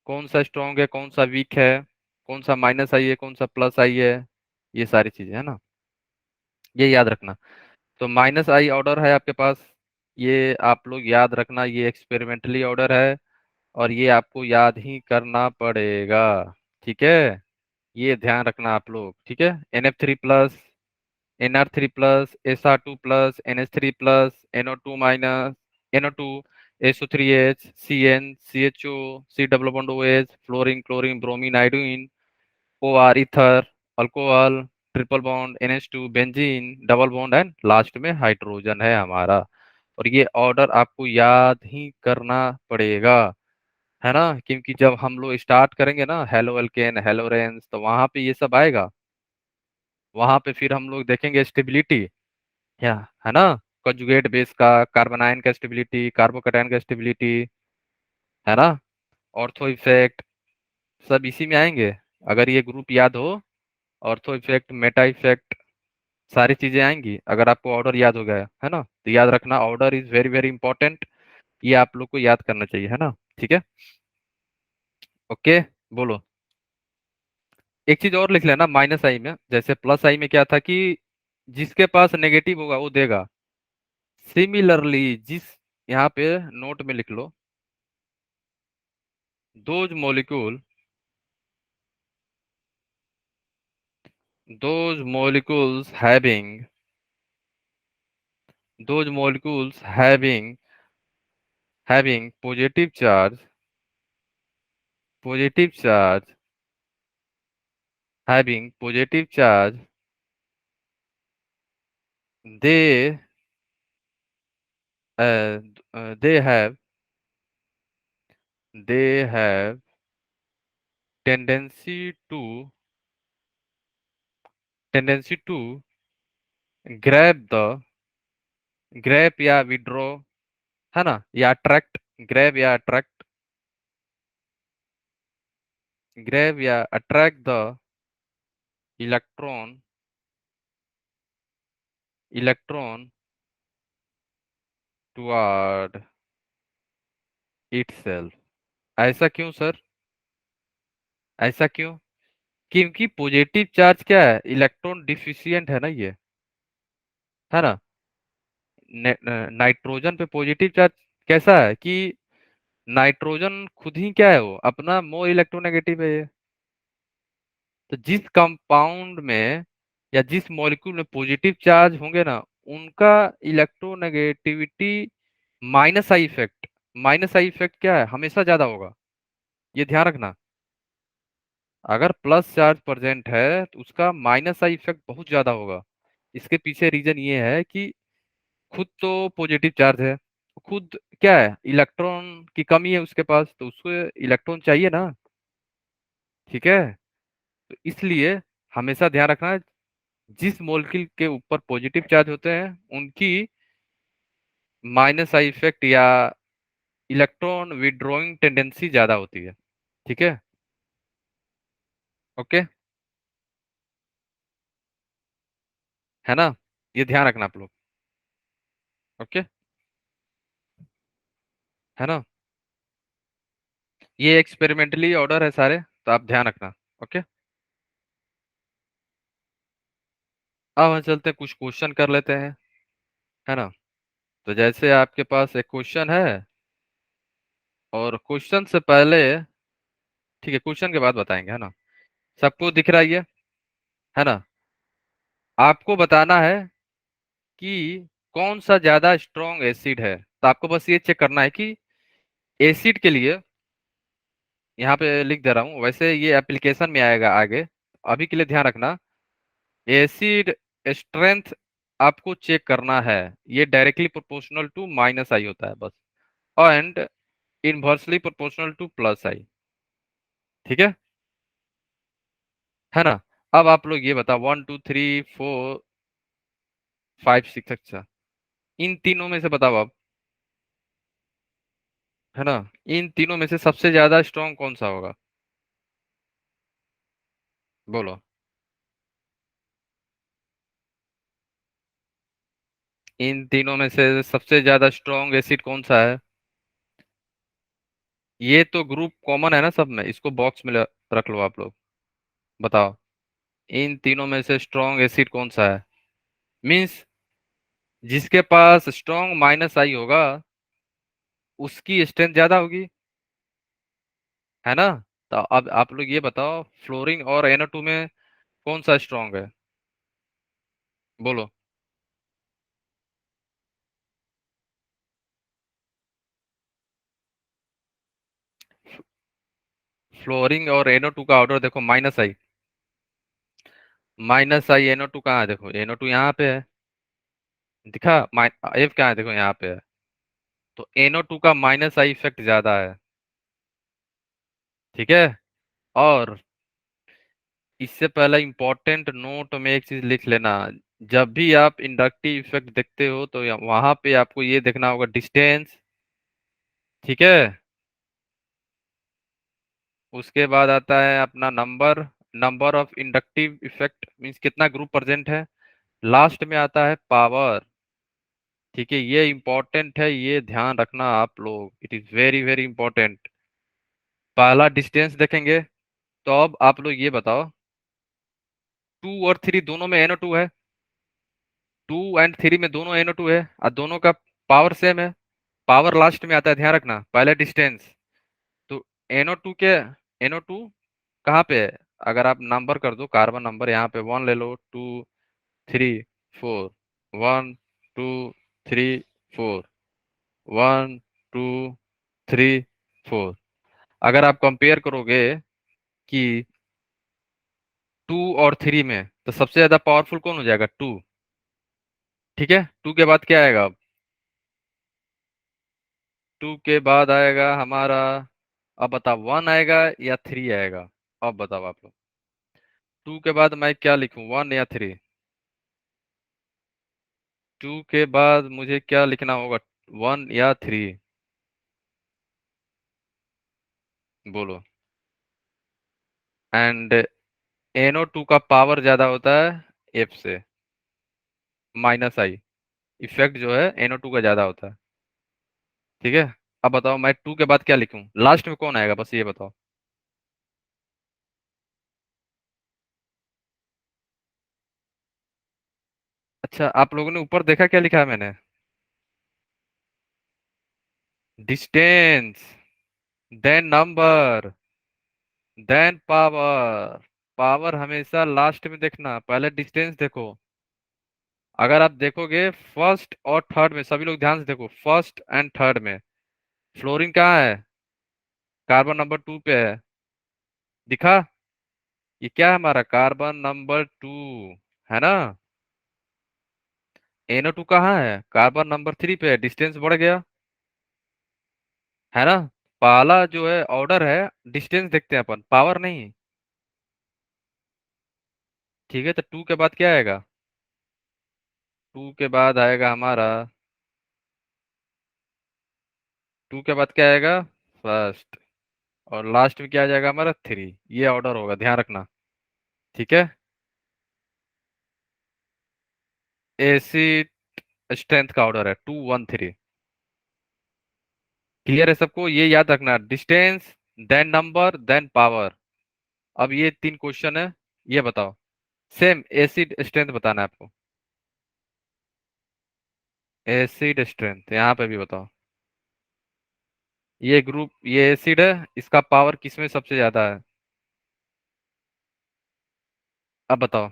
कौन सा स्ट्रॉन्ग है, कौन सा वीक है, कौन सा माइनस आई है, कौन सा प्लस आई है, ये सारी चीजें, है ना। ये याद रखना। तो माइनस आई ऑर्डर है आपके पास, ये आप लोग याद रखना, ये एक्सपेरिमेंटली ऑर्डर है, और ये आपको याद ही करना पड़ेगा। ठीक है, ये ध्यान रखना आप लोग। ठीक है, NF3+, NR3+, SR2+, NH3+, NO2-, NO2, SO3H, CN, CHO, C double bond OH, fluorine, chlorine, bromine, iodine, OR, ether, alcohol, triple bond, NH2, benzene, double bond, and last में हाइड्रोजन है हमारा। और ये ऑर्डर आपको याद ही करना पड़ेगा, है ना। क्योंकि जब हम लोग स्टार्ट करेंगे ना, हेलो एल्केन, हेलो रेंस, तो वहां पे ये सब आएगा। वहां पे फिर हम लोग देखेंगे स्टेबिलिटी, या, है ना, कंजुगेट बेस का, कार्बन आयन का स्टेबिलिटी, कार्बोकैटायन का स्टेबिलिटी, है ना, ऑर्थो इफेक्ट, सब इसी में आएंगे। अगर ये ग्रुप याद हो, ऑर्थो इफेक्ट, मेटा इफेक्ट, सारी चीजें आएंगी अगर आपको ऑर्डर याद हो गया, है ना। तो याद रखना, order is very very important, ये आप लोग को याद करना चाहिए, है ना। ठीक है, ओके, बोलो। एक चीज और लिख लेना, माइनस आई में, जैसे प्लस आई में क्या था कि जिसके पास नेगेटिव होगा वो देगा। सिमिलरली, जिस, यहाँ पे नोट में लिख लो, those molecule those molecules having those molecules having positive charge having positive charge, they uh, uh, they have they have tendency to tendency to grab the grab या withdraw, है ना, या attract, grab या attract the electron electron toward itself। ऐसा क्यों sir? ऐसा क्यों? क्योंकि पॉजिटिव चार्ज क्या है, इलेक्ट्रॉन डिफिशिएंट है ना ये, है ना। नाइट्रोजन पे पॉजिटिव चार्ज कैसा है कि नाइट्रोजन खुद ही क्या है, वो अपना मोर इलेक्ट्रोनेगेटिव है ये। तो जिस कंपाउंड में या जिस मॉलिक्यूल में पॉजिटिव चार्ज होंगे ना, उनका इलेक्ट्रोनेगेटिविटी माइनस आई इफेक्ट क्या है, हमेशा ज्यादा होगा। ये ध्यान रखना। अगर प्लस चार्ज प्रेजेंट है तो उसका माइनस आई इफेक्ट बहुत ज्यादा होगा। इसके पीछे रीजन ये है कि खुद तो पॉजिटिव चार्ज है, खुद क्या है, इलेक्ट्रॉन की कमी है उसके पास, तो उसको इलेक्ट्रॉन चाहिए ना। ठीक है। तो इसलिए हमेशा ध्यान रखना, जिस मॉलिक्यूल के ऊपर पॉजिटिव चार्ज होते हैं उनकी माइनस आई इफेक्ट या इलेक्ट्रॉन विड्रॉइंग टेंडेंसी ज्यादा होती है। ठीक है। ओके। है ना। ये ध्यान रखना आप लोग। ओके। है ना। ये एक्सपेरिमेंटली ऑर्डर है सारे, तो आप ध्यान रखना। ओके। अब हम चलते हैं, कुछ क्वेश्चन कर लेते हैं। है ना। तो जैसे आपके पास एक क्वेश्चन है, और क्वेश्चन से पहले, ठीक है, क्वेश्चन के बाद बताएंगे, है ना। सबको दिख रहा है ये, है ना। आपको बताना है कि कौन सा ज्यादा स्ट्रॉन्ग एसिड है। तो आपको बस ये चेक करना है कि एसिड के लिए, यहाँ पे लिख दे रहा हूँ, वैसे ये एप्लीकेशन में आएगा आगे। अभी के लिए ध्यान रखना, एसिड स्ट्रेंथ आपको चेक करना है। ये directly proportional to minus I होता है बस, and inversely proportional to plus I. ठीक है। है ना। अब आप लोग ये बताओ, 1 2 3 4 5 6, अच्छा, इन तीनों में से बताओ आप। है ना। इन तीनों में से सबसे ज्यादा स्ट्रॉन्ग कौन सा होगा? बोलो। इन तीनों में से सबसे ज्यादा स्ट्रॉन्ग एसिड कौन सा है? ये तो ग्रुप कॉमन है ना सब में, इसको बॉक्स में रख लो आप लोग। बताओ, इन तीनों में से स्ट्रॉन्ग एसिड कौन सा है? मींस जिसके पास स्ट्रॉन्ग माइनस आई होगा उसकी स्ट्रेंथ ज्यादा होगी, है ना। तो अब आप लोग ये बताओ, फ्लोरीन और NO2 में कौन सा स्ट्रॉन्ग है? बोलो। फ्लोरीन और NO2 का ऑर्डर देखो, माइनस आई NO2 कहाँ है, देखो NO2 यहाँ पे है, दिखा। एफ कहाँ है, देखो यहाँ पे है। तो NO2 का माइनस आई इफेक्ट ज्यादा है। ठीक है। और इससे पहले इंपॉर्टेंट नोट में एक चीज लिख लेना, जब भी आप इंडक्टिव इफेक्ट देखते हो तो वहां पे आपको ये देखना होगा, डिस्टेंस। ठीक है। उसके बाद आता है अपना number, number of inductive effect means कितना ग्रुप प्रेजेंट है। लास्ट में आता है पावर। ठीक है, ये इंपॉर्टेंट है, ये ध्यान रखना आप लोग, it is very very important. पहला डिस्टेंस देखेंगे। तो अब आप लोग ये बताओ, 2 और 3 दोनों में NO2 है, 2 और 3 में दोनों NO2 है, और दोनों का पावर सेम है। पावर लास्ट में आता है, ध्यान रखना, पहले डिस्टेंस। तो NO2 के NO2 कहाँ पे है? अगर आप नंबर कर दो, कार्बन नंबर यहाँ पे 1 ले लो, 2 3 4, 1 2 थ्री फोर, 1 2 3 4। अगर आप कंपेयर करोगे कि 2 और 3 में, तो सबसे ज्यादा पावरफुल कौन हो जाएगा? टू। ठीक है, टू के बाद क्या आएगा? 2 के बाद आएगा हमारा, अब बताओ 1 आएगा या 3 आएगा? अब बताओ आप लोग। 2 के बाद मैं क्या लिखूं, 1 या 3? 2 के बाद मुझे क्या लिखना होगा, 1 या 3? बोलो। एंड NO2 का पावर ज्यादा होता है F से, -I। इफेक्ट जो है NO2 का ज्यादा होता है। ठीक है। अब बताओ मैं 2 के बाद क्या लिखूं, लास्ट में कौन आएगा, बस ये बताओ। अच्छा, आप लोगों ने ऊपर देखा क्या लिखा है मैंने? Distance, then number, then power. Power हमेशा लास्ट में देखना, पहले डिस्टेंस देखो। अगर आप देखोगे फर्स्ट और थर्ड में, सभी लोग ध्यान से देखो, फर्स्ट एंड थर्ड में फ्लोरीन कहाँ है? कार्बन नंबर 2 पे है। दिखा? ये क्या है हमारा? कार्बन नंबर 2, है ना? NO2 कहाँ है? कार्बन नंबर 3 पे है, डिस्टेंस बढ़ गया, है ना? पहला जो है ऑर्डर है, डिस्टेंस देखते हैं अपन, पावर नहीं। ठीक है, तो 2 के बाद क्या आएगा? 2 के बाद आएगा हमारा, 2 के बाद क्या आएगा? फर्स्ट। और लास्ट में क्या आ जाएगा हमारा? 3। ये ऑर्डर होगा, ध्यान रखना। ठीक है। एसिड स्ट्रेंथ का ऑर्डर है 2 1 3। क्लियर है सबको? ये याद रखना, distance, then number, then power. अब ये 3 क्वेश्चन है, ये बताओ। सेम एसिड स्ट्रेंथ बताना है आपको। एसिड स्ट्रेंथ यहाँ पे भी बताओ। ये ग्रुप, ये एसिड है, इसका पावर किसमें सबसे ज्यादा है? अब बताओ।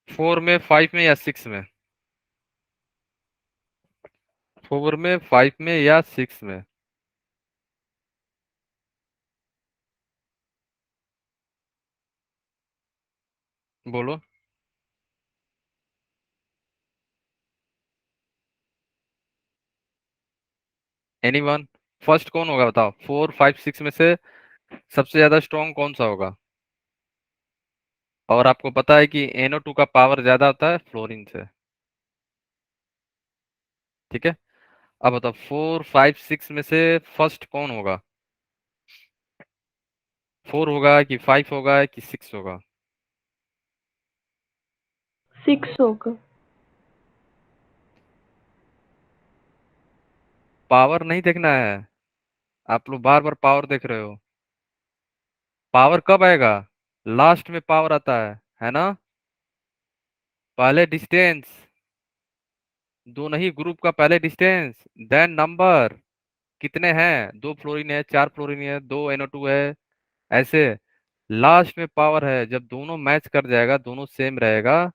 4 में, 5 में या 6 में? 4 में, 5 में या 6 में? बोलो। एनीवन? फर्स्ट कौन होगा बताओ, 4 5 6 में से सबसे ज्यादा स्ट्रॉन्ग कौन सा होगा? और आपको पता है कि NO2 का पावर ज्यादा होता है फ्लोरीन से। ठीक है। अब बताओ 4 5 6 में से फर्स्ट कौन होगा? 4 होगा कि 5 होगा कि 6 होगा? 6 होगा। पावर नहीं देखना है, आप लोग बार बार पावर देख रहे हो। पावर कब आएगा? लास्ट में पावर आता है ना? पहले डिस्टेंस, दोनों ही ग्रुप का पहले डिस्टेंस, देन नंबर, कितने हैं, 2 फ्लोरीन है, 4 फ्लोरीन है, 2 NO2 है, ऐसे। लास्ट में पावर है, जब दोनों मैच कर जाएगा, दोनों सेम रहेगा,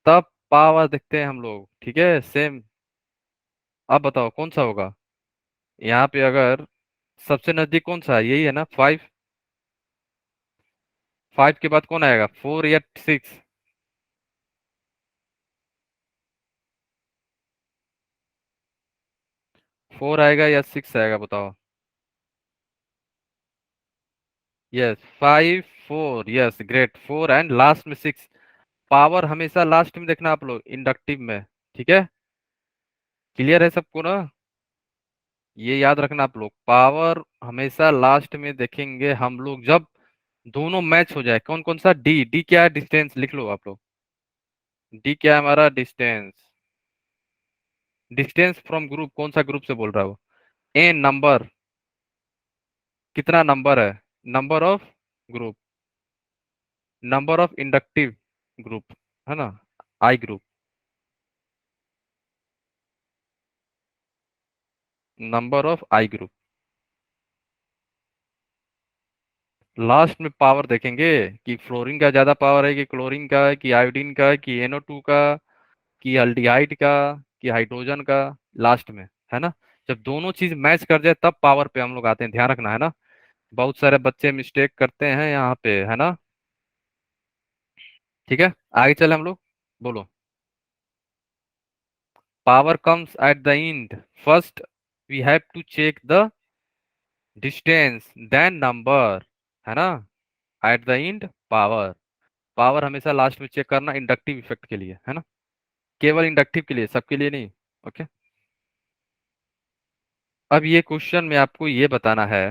तब पावर देखते हैं हम लोग। ठीक है, सेम। अब बताओ कौन सा होगा यहाँ पे? अगर सबसे नजदीक कौन सा है, यही है ना, 5। 5 के बाद कौन आएगा, 4 या 6? 4 आएगा या 6 आएगा, बताओ। Yes, 5 4, yes, great, 4 and last में 6। पावर हमेशा लास्ट में देखना आप लोग, इंडक्टिव में। ठीक है। क्लियर है सबको ना? ये याद रखना आप लोग, पावर हमेशा लास्ट में देखेंगे हम लोग, जब दोनों मैच हो जाए। कौन कौन सा? डी, डी क्या है? डिस्टेंस, लिख लो आप लोग। डी क्या है हमारा? डिस्टेंस। डिस्टेंस फ्रॉम ग्रुप, कौन सा ग्रुप से बोल रहा हो? एन, नंबर, कितना नंबर है, number of group, number of inductive group, है ना, I group, number of I group. Last में पावर देखेंगे कि फ्लोरीन का ज्यादा पावर है कि क्लोरीन का, कि आयोडीन का, कि NO2 का, कि अल्डिहाइड का, कि हाइड्रोजन का लास्ट में, है ना। जब दोनों चीज मैच कर जाए तब पावर पे हम लोग आते हैं, ध्यान रखना, है ना। बहुत सारे बच्चे मिस्टेक करते हैं यहाँ पे, है ना। ठीक है, आगे चले हम लोग। बोलो। Power comes at the end, first we have to check the distance then number, है ना। At the end power, power हमेशा लास्ट में चेक करना, इंडक्टिव इफेक्ट के लिए, है ना। केवल इंडक्टिव के लिए, सबके लिए नहीं। ओके। अब ये क्वेश्चन में आपको ये बताना है,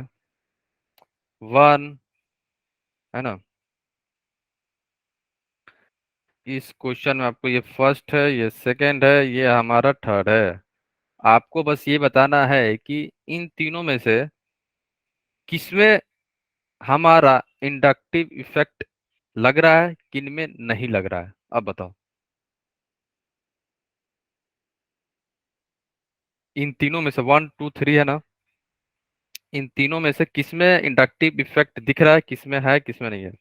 वन, है ना। इस क्वेश्चन में आपको ये फर्स्ट है, ये सेकंड है, ये हमारा थर्ड है। आपको बस ये बताना है कि इन तीनों में से किसमें हमारा इंडक्टिव इफेक्ट लग रहा है, किन में नहीं लग रहा है, अब बताओ। इन तीनों में से, वन टू थ्री, है ना। इन तीनों में से किसमें इंडक्टिव इफेक्ट दिख रहा है, किसमें है, किसमें नहीं है।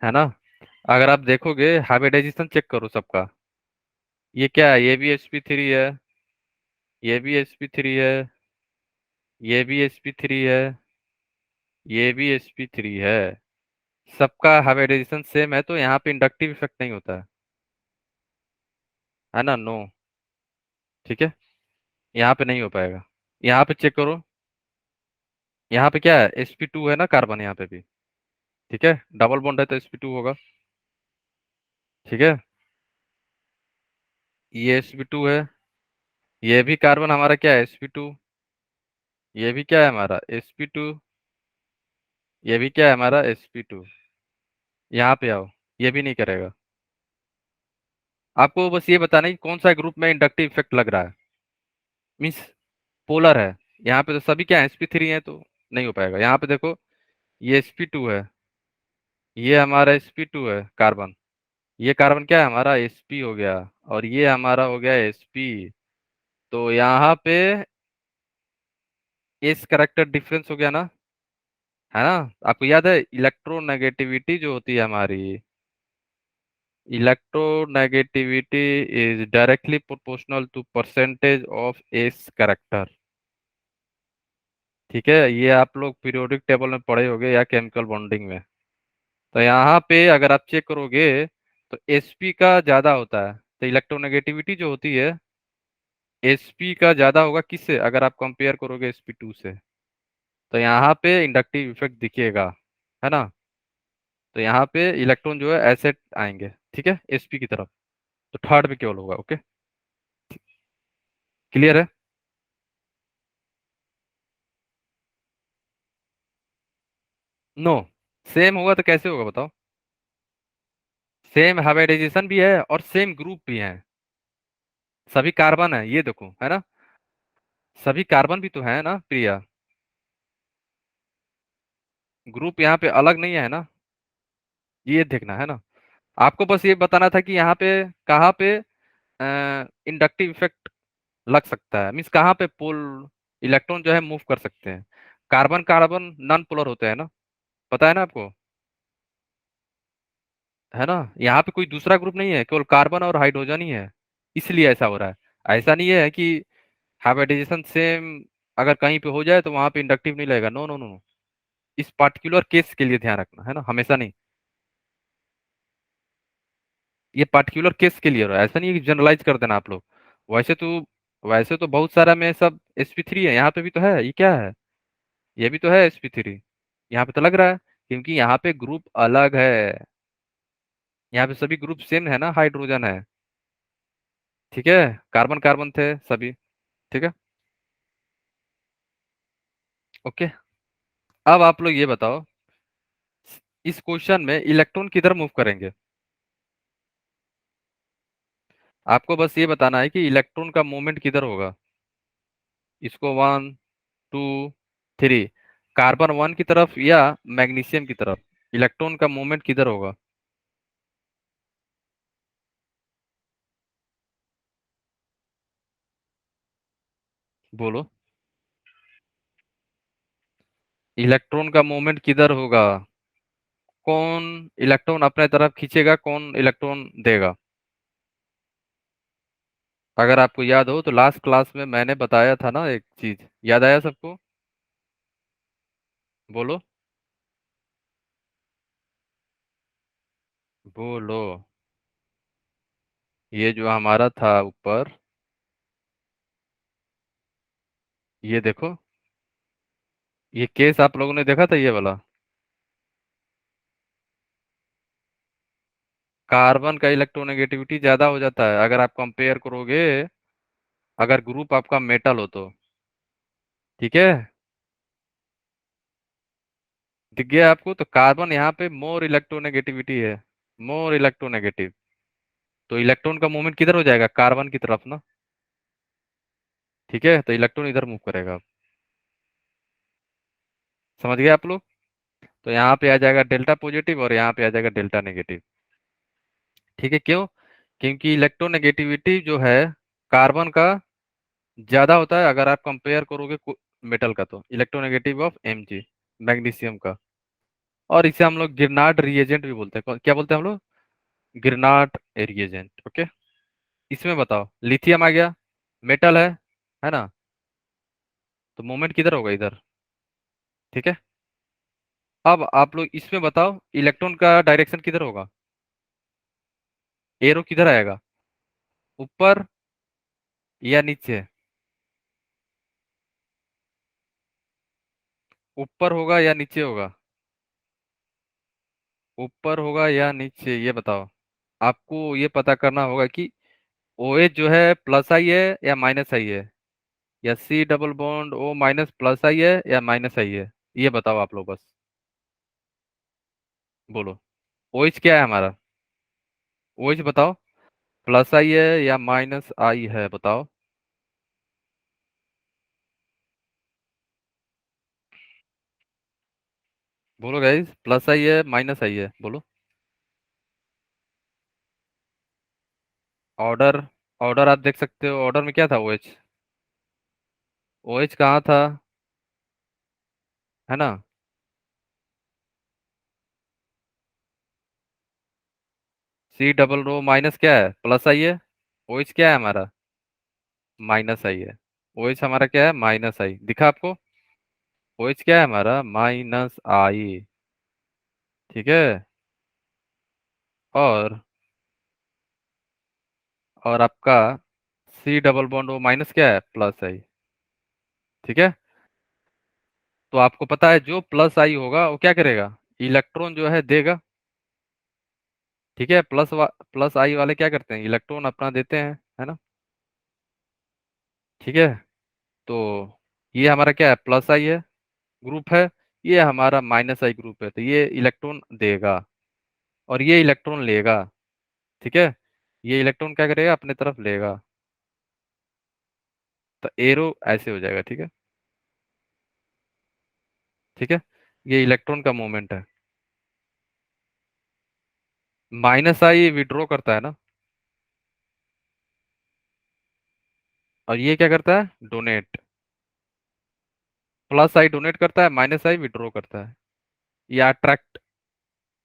है ना। अगर आप देखोगे हाइब्रिडाइजेशन चेक करो सबका। ये क्या है, ये भी sp3 है, ये भी sp3 है, ये भी sp3 है, ये भी sp3 है। सबका हाइब्रिडाइजेशन सेम है, तो यहाँ पे इंडक्टिव इफेक्ट नहीं होता है ना। नो। ठीक है, यहाँ पे नहीं हो पाएगा। यहाँ पे चेक करो, यहाँ पे क्या है, sp2 है ना कार्बन यहाँ पे भी। ठीक है, डबल बॉन्ड है तो sp2 होगा। ठीक है, ये sp2 है, ये भी कार्बन हमारा क्या है, sp2। ये भी क्या है हमारा, sp2। ये भी क्या है हमारा, sp2। यहाँ पे आओ, ये भी नहीं करेगा। आपको बस ये बताना है कि कौन सा ग्रुप में इंडक्टिव इफेक्ट लग रहा है, मीन्स पोलर है। यहाँ पे तो सभी क्या है, sp3 है, तो नहीं हो पाएगा। यहाँ पे देखो, ये sp2 है, ये हमारा sp2 है कार्बन, ये कार्बन क्या है हमारा, sp हो गया, और ये हमारा हो गया sp। तो यहाँ पे एस करेक्टर डिफरेंस हो गया ना, है ना। आपको याद है इलेक्ट्रोनेगेटिविटी जो होती है हमारी, electronegativity is directly proportional to percentage of S character. ठीक है, ये आप लोग पीरियोडिक टेबल में पढ़े होंगे या केमिकल बॉन्डिंग में। तो यहाँ पे अगर आप चेक करोगे तो sp का ज्यादा होता है, तो इलेक्ट्रोनेगेटिविटी जो होती है sp का ज्यादा होगा किससे, अगर आप कंपेयर करोगे sp2 से। तो यहाँ पे इंडक्टिव इफेक्ट दिखेगा, है ना। तो यहाँ पे इलेक्ट्रॉन जो है ऐसे आएंगे, ठीक है, sp की तरफ। तो थर्ड पे केवल होगा। ओके, क्लियर है। नो, सेम होगा तो कैसे होगा बताओ। सेम हाइब्रिडाइजेशन भी है और सेम ग्रुप भी है, सभी कार्बन है, ये देखो, है ना। सभी कार्बन भी तो है ना प्रिया, ग्रुप यहाँ पे अलग नहीं है ना, ये देखना है ना। आपको बस ये बताना था कि यहाँ पे कहाँ पे इंडक्टिव इफेक्ट लग सकता है, मीन्स कहाँ पे पोल इलेक्ट्रॉन जो है मूव कर सकते हैं। कार्बन कार्बन नॉन पोलर होते हैं ना, पता है ना आपको, है ना। यहाँ पे कोई दूसरा ग्रुप नहीं है, केवल कार्बन और हाइड्रोजन ही है, इसलिए ऐसा हो रहा है। ऐसा नहीं है कि हाइब्रिडाइजेशन सेम अगर कहीं पे हो जाए तो वहां पे इंडक्टिव नहीं लगेगा, नो नो नो नो। इस पार्टिकुलर केस के लिए ध्यान रखना, है ना, हमेशा नहीं। ये पार्टिकुलर केस के लिए हो रहा है, ऐसा नहीं है कि जनरलाइज कर देना आप लोग। वैसे तो वैसे तो बहुत सारा में सब sp3 है, यहाँ पे भी तो है, ये क्या है, ये भी तो है sp3। यहाँ पे तो लग रहा है, क्योंकि यहाँ पे ग्रुप अलग है, यहाँ पे सभी ग्रुप सेम है ना, हाइड्रोजन है। ठीक है, कार्बन कार्बन थे सभी। ठीक है, ओके। अब आप लोग ये बताओ, इस क्वेश्चन में इलेक्ट्रॉन किधर मूव करेंगे। आपको बस ये बताना है कि इलेक्ट्रॉन का मूवमेंट किधर होगा। इसको one, two, three, carbon one की तरफ या मैग्नीशियम की तरफ, इलेक्ट्रॉन का मूवमेंट किधर होगा। बोलो। इलेक्ट्रॉन का मूवमेंट किधर होगा? कौन इलेक्ट्रॉन अपने तरफ खींचेगा, कौन इलेक्ट्रॉन देगा? अगर आपको याद हो तो लास्ट क्लास में मैंने बताया था ना एक चीज, याद आया सबको? बोलो। बोलो। ये जो हमारा था ऊपर, ये देखो, ये केस आप लोगों ने देखा था ये वाला। कार्बन का इलेक्ट्रोनेगेटिविटी ज्यादा हो जाता है अगर आप कंपेयर करोगे, अगर ग्रुप आपका मेटल हो तो। ठीक है, दिख गया आपको? तो कार्बन यहाँ पे मोर इलेक्ट्रोनेगेटिविटी है, मोर इलेक्ट्रोनेगेटिव। तो इलेक्ट्रॉन का मूवमेंट किधर हो जाएगा? कार्बन की तरफ ना। ठीक है, तो इलेक्ट्रॉन इधर मूव करेगा। समझ गए आप लोग? तो यहाँ पे आ जाएगा डेल्टा पॉजिटिव और यहाँ पे आ जाएगा डेल्टा नेगेटिव। ठीक है, क्यों? क्योंकि इलेक्ट्रोनेगेटिविटी जो है कार्बन का ज्यादा होता है अगर आप कंपेयर करोगे मेटल का, तो इलेक्ट्रोनेगेटिव ऑफ Mg, मैग्नीशियम का। और इसे हम लोग गिरनाट रिएजेंट भी बोलते हैं। क्या बोलते हैं हम लोग? गिरनाट रिएजेंट। ओके। इसमें बताओ, लिथियम आ गया, मेटल है ना? तो मूवमेंट किधर होगा? इधर। ठीक है। अब आप लोग इसमें बताओ, इलेक्ट्रॉन का डायरेक्शन किधर होगा? एरो किधर आएगा? ऊपर या नीचे? ऊपर होगा या नीचे होगा? ऊपर होगा या नीचे, ये बताओ। आपको ये पता करना होगा कि OH जो है प्लस आई है या माइनस आई है, या C double bond O minus plus I है या माइनस आई है। ये बताओ आप लोग बस। बोलो। OH क्या है हमारा? OH बताओ, प्लस आई है या माइनस आई है, बताओ। बोलो गाइस, प्लस आई है माइनस आई है, बोलो। ऑर्डर, ऑर्डर आप देख सकते हो, ऑर्डर में क्या था? OH। OH कहाँ था? है ना? C डबल रो माइनस क्या है? प्लस आई है। OH क्या है हमारा? माइनस आई है। OH हमारा क्या है? माइनस आई। दिखा आपको? OH क्या है हमारा? माइनस आई। ठीक है। और और आपका C double bond O minus क्या है? Plus I. ठीक है। तो आपको पता है जो प्लस आई होगा वो क्या करेगा? इलेक्ट्रॉन जो है देगा। ठीक है, प्लस आई वाले क्या करते हैं? इलेक्ट्रॉन अपना देते हैं, है ना? ठीक है। तो ये हमारा क्या है? प्लस आई है, ग्रुप है। ये हमारा माइनस आई ग्रुप है, तो ये इलेक्ट्रॉन देगा और ये इलेक्ट्रॉन लेगा। ठीक है। ये इलेक्ट्रॉन क्या करेगा? अपने तरफ लेगा। तो एरो ऐसे हो जाएगा। ठीक है। ठीक है, ये इलेक्ट्रॉन का मूवमेंट है। माइनस आई विड्रॉ करता है ना, और ये क्या करता है? डोनेट। प्लस आई डोनेट करता है, माइनस आई विड्रॉ करता है, या अट्रैक्ट,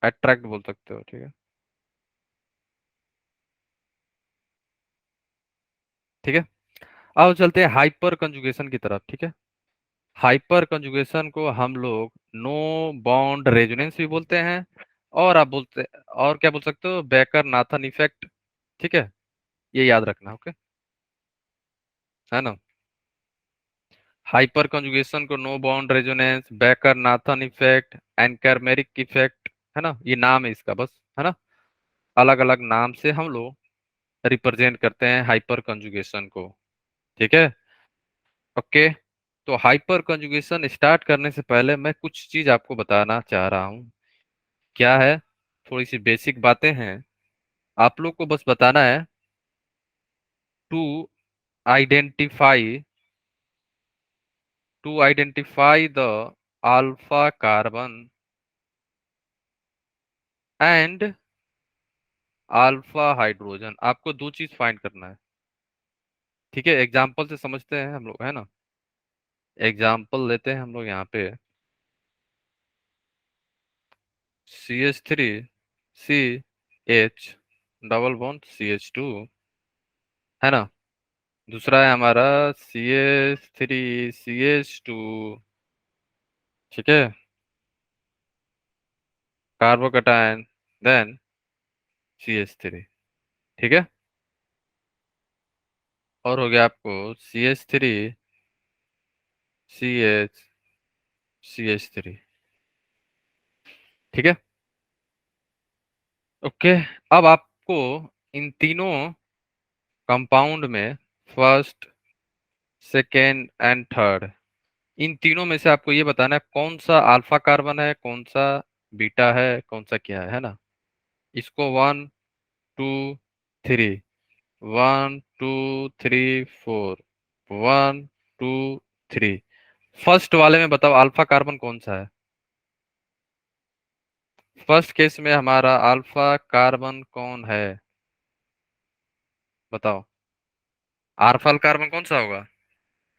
अट्रैक्ट बोल सकते हो। ठीक है। ठीक है, अब चलते हैं हाइपर कंजुगेशन की तरफ। ठीक है। हाइपर कंजुगेशन को हम लोग नो बॉन्ड रेजोनेंस भी बोलते हैं, और आप बोलते, और क्या बोल सकते हो? Baker Nathan effect. ठीक है, ये याद रखना। ओके, है ना? हाइपर कंजुगेशन को no bond resonance, Baker Nathan effect, electromeric effect, है ना? ये नाम है इसका बस, है ना? अलग अलग नाम से हम लोग रिप्रेजेंट करते हैं हाइपर कंजुगेशन को। ठीक है। ओके। तो हाइपर कंजुगेशन स्टार्ट करने से पहले मैं कुछ चीज आपको बताना चाह रहा हूँ। क्या है? थोड़ी सी बेसिक बातें हैं, आप लोग को बस बताना है। To identify, to identify the alpha carbon and alpha hydrogen, आपको दो चीज फाइंड करना है। ठीक है, एग्जाम्पल से समझते हैं हम लोग, है ना? एग्जाम्पल लेते हैं हम लोग यहाँ पे। CH3 CH double bond CH2, है ना। दूसरा है हमारा CH3 CH2, ठीक है, कार्बोकैटायन, देन CH3, ठीक है। और हो गया आपको CH3 CH CH3, ठीक है। ओके। अब आपको इन तीनों कंपाउंड में फर्स्ट, सेकेंड एंड थर्ड, इन तीनों में से आपको ये बताना है कौन सा अल्फा कार्बन है, कौन सा बीटा है, कौन सा क्या है ना। इसको 1 2 3, 1 2 3 4, 1 2 3, फर्स्ट वाले में बताओ अल्फा कार्बन कौन सा है। फर्स्ट केस में हमारा अल्फा कार्बन कौन है, बताओ। अल्फा कार्बन कौन सा होगा,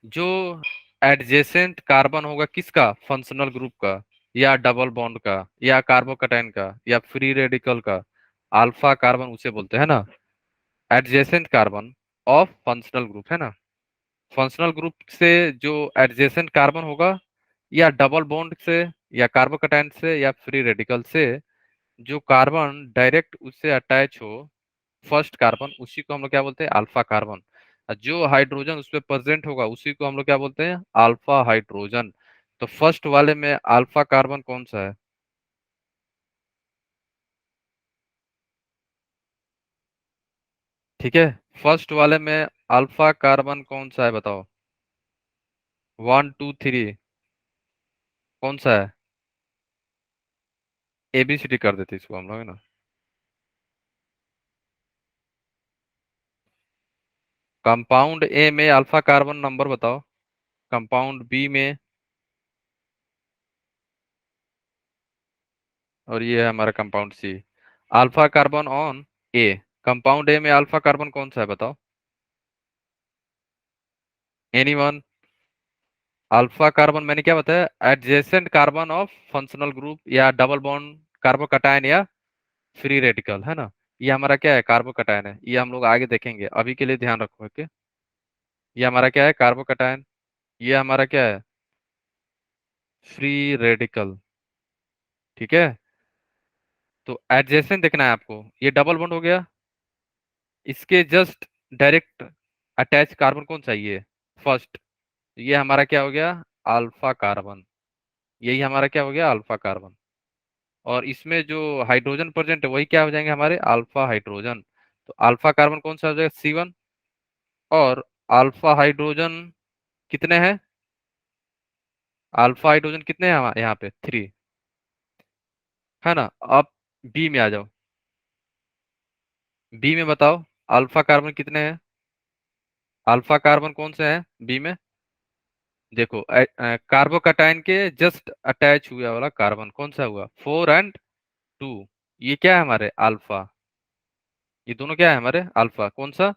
जो एडजेसेंट कार्बन होगा किसका, फंक्शनल ग्रुप का, या डबल बॉन्ड का, या कार्बोकैटायन का, या फ्री रेडिकल का। अल्फा कार्बन उसे बोलते हैं ना, adjacent carbon of functional group, है ना। फंक्शनल ग्रुप से जो एडजेसेंट कार्बन होगा, या डबल बॉन्ड से, या कार्बोकैटायन से, या फ्री रेडिकल से, जो कार्बन डायरेक्ट उससे अटैच हो, फर्स्ट कार्बन, उसी को हम लोग क्या बोलते हैं, अल्फा कार्बन। और जो हाइड्रोजन उसमें प्रेजेंट होगा उसी को हम लोग क्या बोलते हैं, अल्फा हाइड्रोजन। तो फर्स्ट वाले में अल्फा कार्बन कौन सा है, ठीक है। फर्स्ट वाले में अल्फा कार्बन कौन सा है, बताओ। 1 2 3, कौन सा है। ABCD कर देते इसको हम लोग, है ना। कंपाउंड ए में अल्फा कार्बन नंबर बताओ। कंपाउंड बी में, और ये है हमारा compound C, alpha carbon on A. Compound A में अल्फा कार्बन कौन सा है, बताओ। एनीवन। अल्फा कार्बन मैंने क्या बताया, adjacent carbon of functional group, या डबल बॉन्ड कार्बोकैटायन, या फ्री रेडिकल, है ना। ये हमारा क्या है, कार्बोकैटायन है। ये हम लोग आगे देखेंगे, अभी के लिए ध्यान रखो, ओके। ये हमारा क्या है, कार्बोकैटायन। ये हमारा क्या है, फ्री रेडिकल, ठीक है। तो एडजेसेंट देखना है आपको, ये डबल बॉन्ड हो गया, इसके जस्ट डायरेक्ट अटैच कार्बन कौन चाहिए, फर्स्ट। ये हमारा क्या हो गया, अल्फा कार्बन। यही हमारा क्या हो गया, अल्फा कार्बन। और इसमें जो हाइड्रोजन प्रेजेंट है वही क्या हो जाएंगे, हमारे अल्फा हाइड्रोजन। तो अल्फा कार्बन कौन सा हो जाएगा, C1। और अल्फा हाइड्रोजन कितने हैं, अल्फा हाइड्रोजन कितने हैं यहाँ पे 3, है ना। अब बी में आ जाओ। बी में बताओ अल्फा कार्बन कितने हैं, अल्फा कार्बन कौन से हैं बी में। देखो कार्बोकैटायन के जस्ट अटैच हुआ वाला कार्बन कौन सा हुआ, 4 और 2। ये क्या है हमारे अल्फा, ये दोनों क्या है हमारे अल्फा, कौन सा,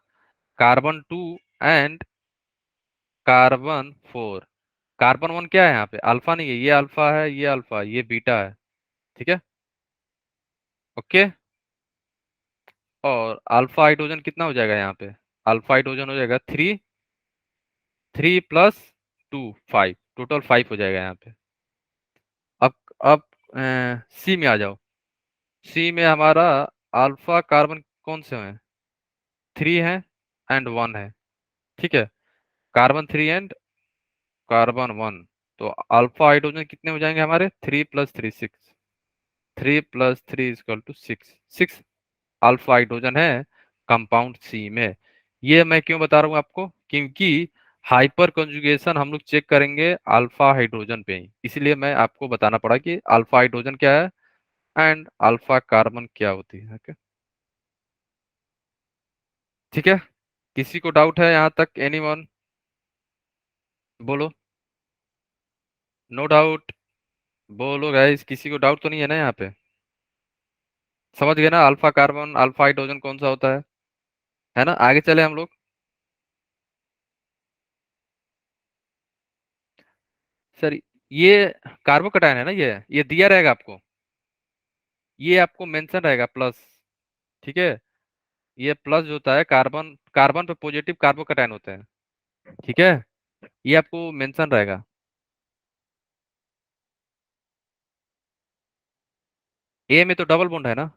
कार्बन 2 एंड कार्बन 4। कार्बन 1 क्या है यहाँ पे, अल्फा नहीं है, ये अल्फा है, ये अल्फा, ये बीटा है, ठीक है। ओके। और अल्फा हाइड्रोजन कितना हो जाएगा यहाँ पे, अल्फा हाइड्रोजन हो जाएगा 3 3 + 2 5, टोटल 5 हो जाएगा यहाँ पे। अब सी में आ जाओ। सी में हमारा अल्फा कार्बन कौन से हैं, 3 है एंड 1 है, ठीक है। Carbon 3 and carbon 1। तो अल्फा हाइड्रोजन कितने हो जाएंगे हमारे, 3 + 3 6, 3 + 3 = 6, 6 अल्फा हाइड्रोजन है कंपाउंड सी में। ये मैं क्यों बता रहा हूँ आपको, क्योंकि हाइपर कंजुगेशन हम लोग चेक करेंगे अल्फा हाइड्रोजन पे ही, इसलिए मैं आपको बताना पड़ा कि अल्फा हाइड्रोजन क्या है एंड अल्फा कार्बन क्या होती है, ओके। ठीक है। किसी को डाउट है यहाँ तक, एनीवन, बोलो। नो डाउट, बोलो गाइस, किसी को डाउट तो नहीं है ना यहाँ पे। समझ गए ना, अल्फा कार्बन अल्फा हाइड्रोजन कौन सा होता है ना। आगे चले हम लोग। सर ये कार्बोकटायन है ना, ये दिया रहेगा आपको, ये आपको मेंशन रहेगा प्लस। ठीक है, ये प्लस जो होता है कार्बन, कार्बन पे पॉजिटिव कार्बोकटायन होते हैं। ठीक है, ये आपको मेंशन रहेगा। ए में तो डबल बॉन्ड है ना,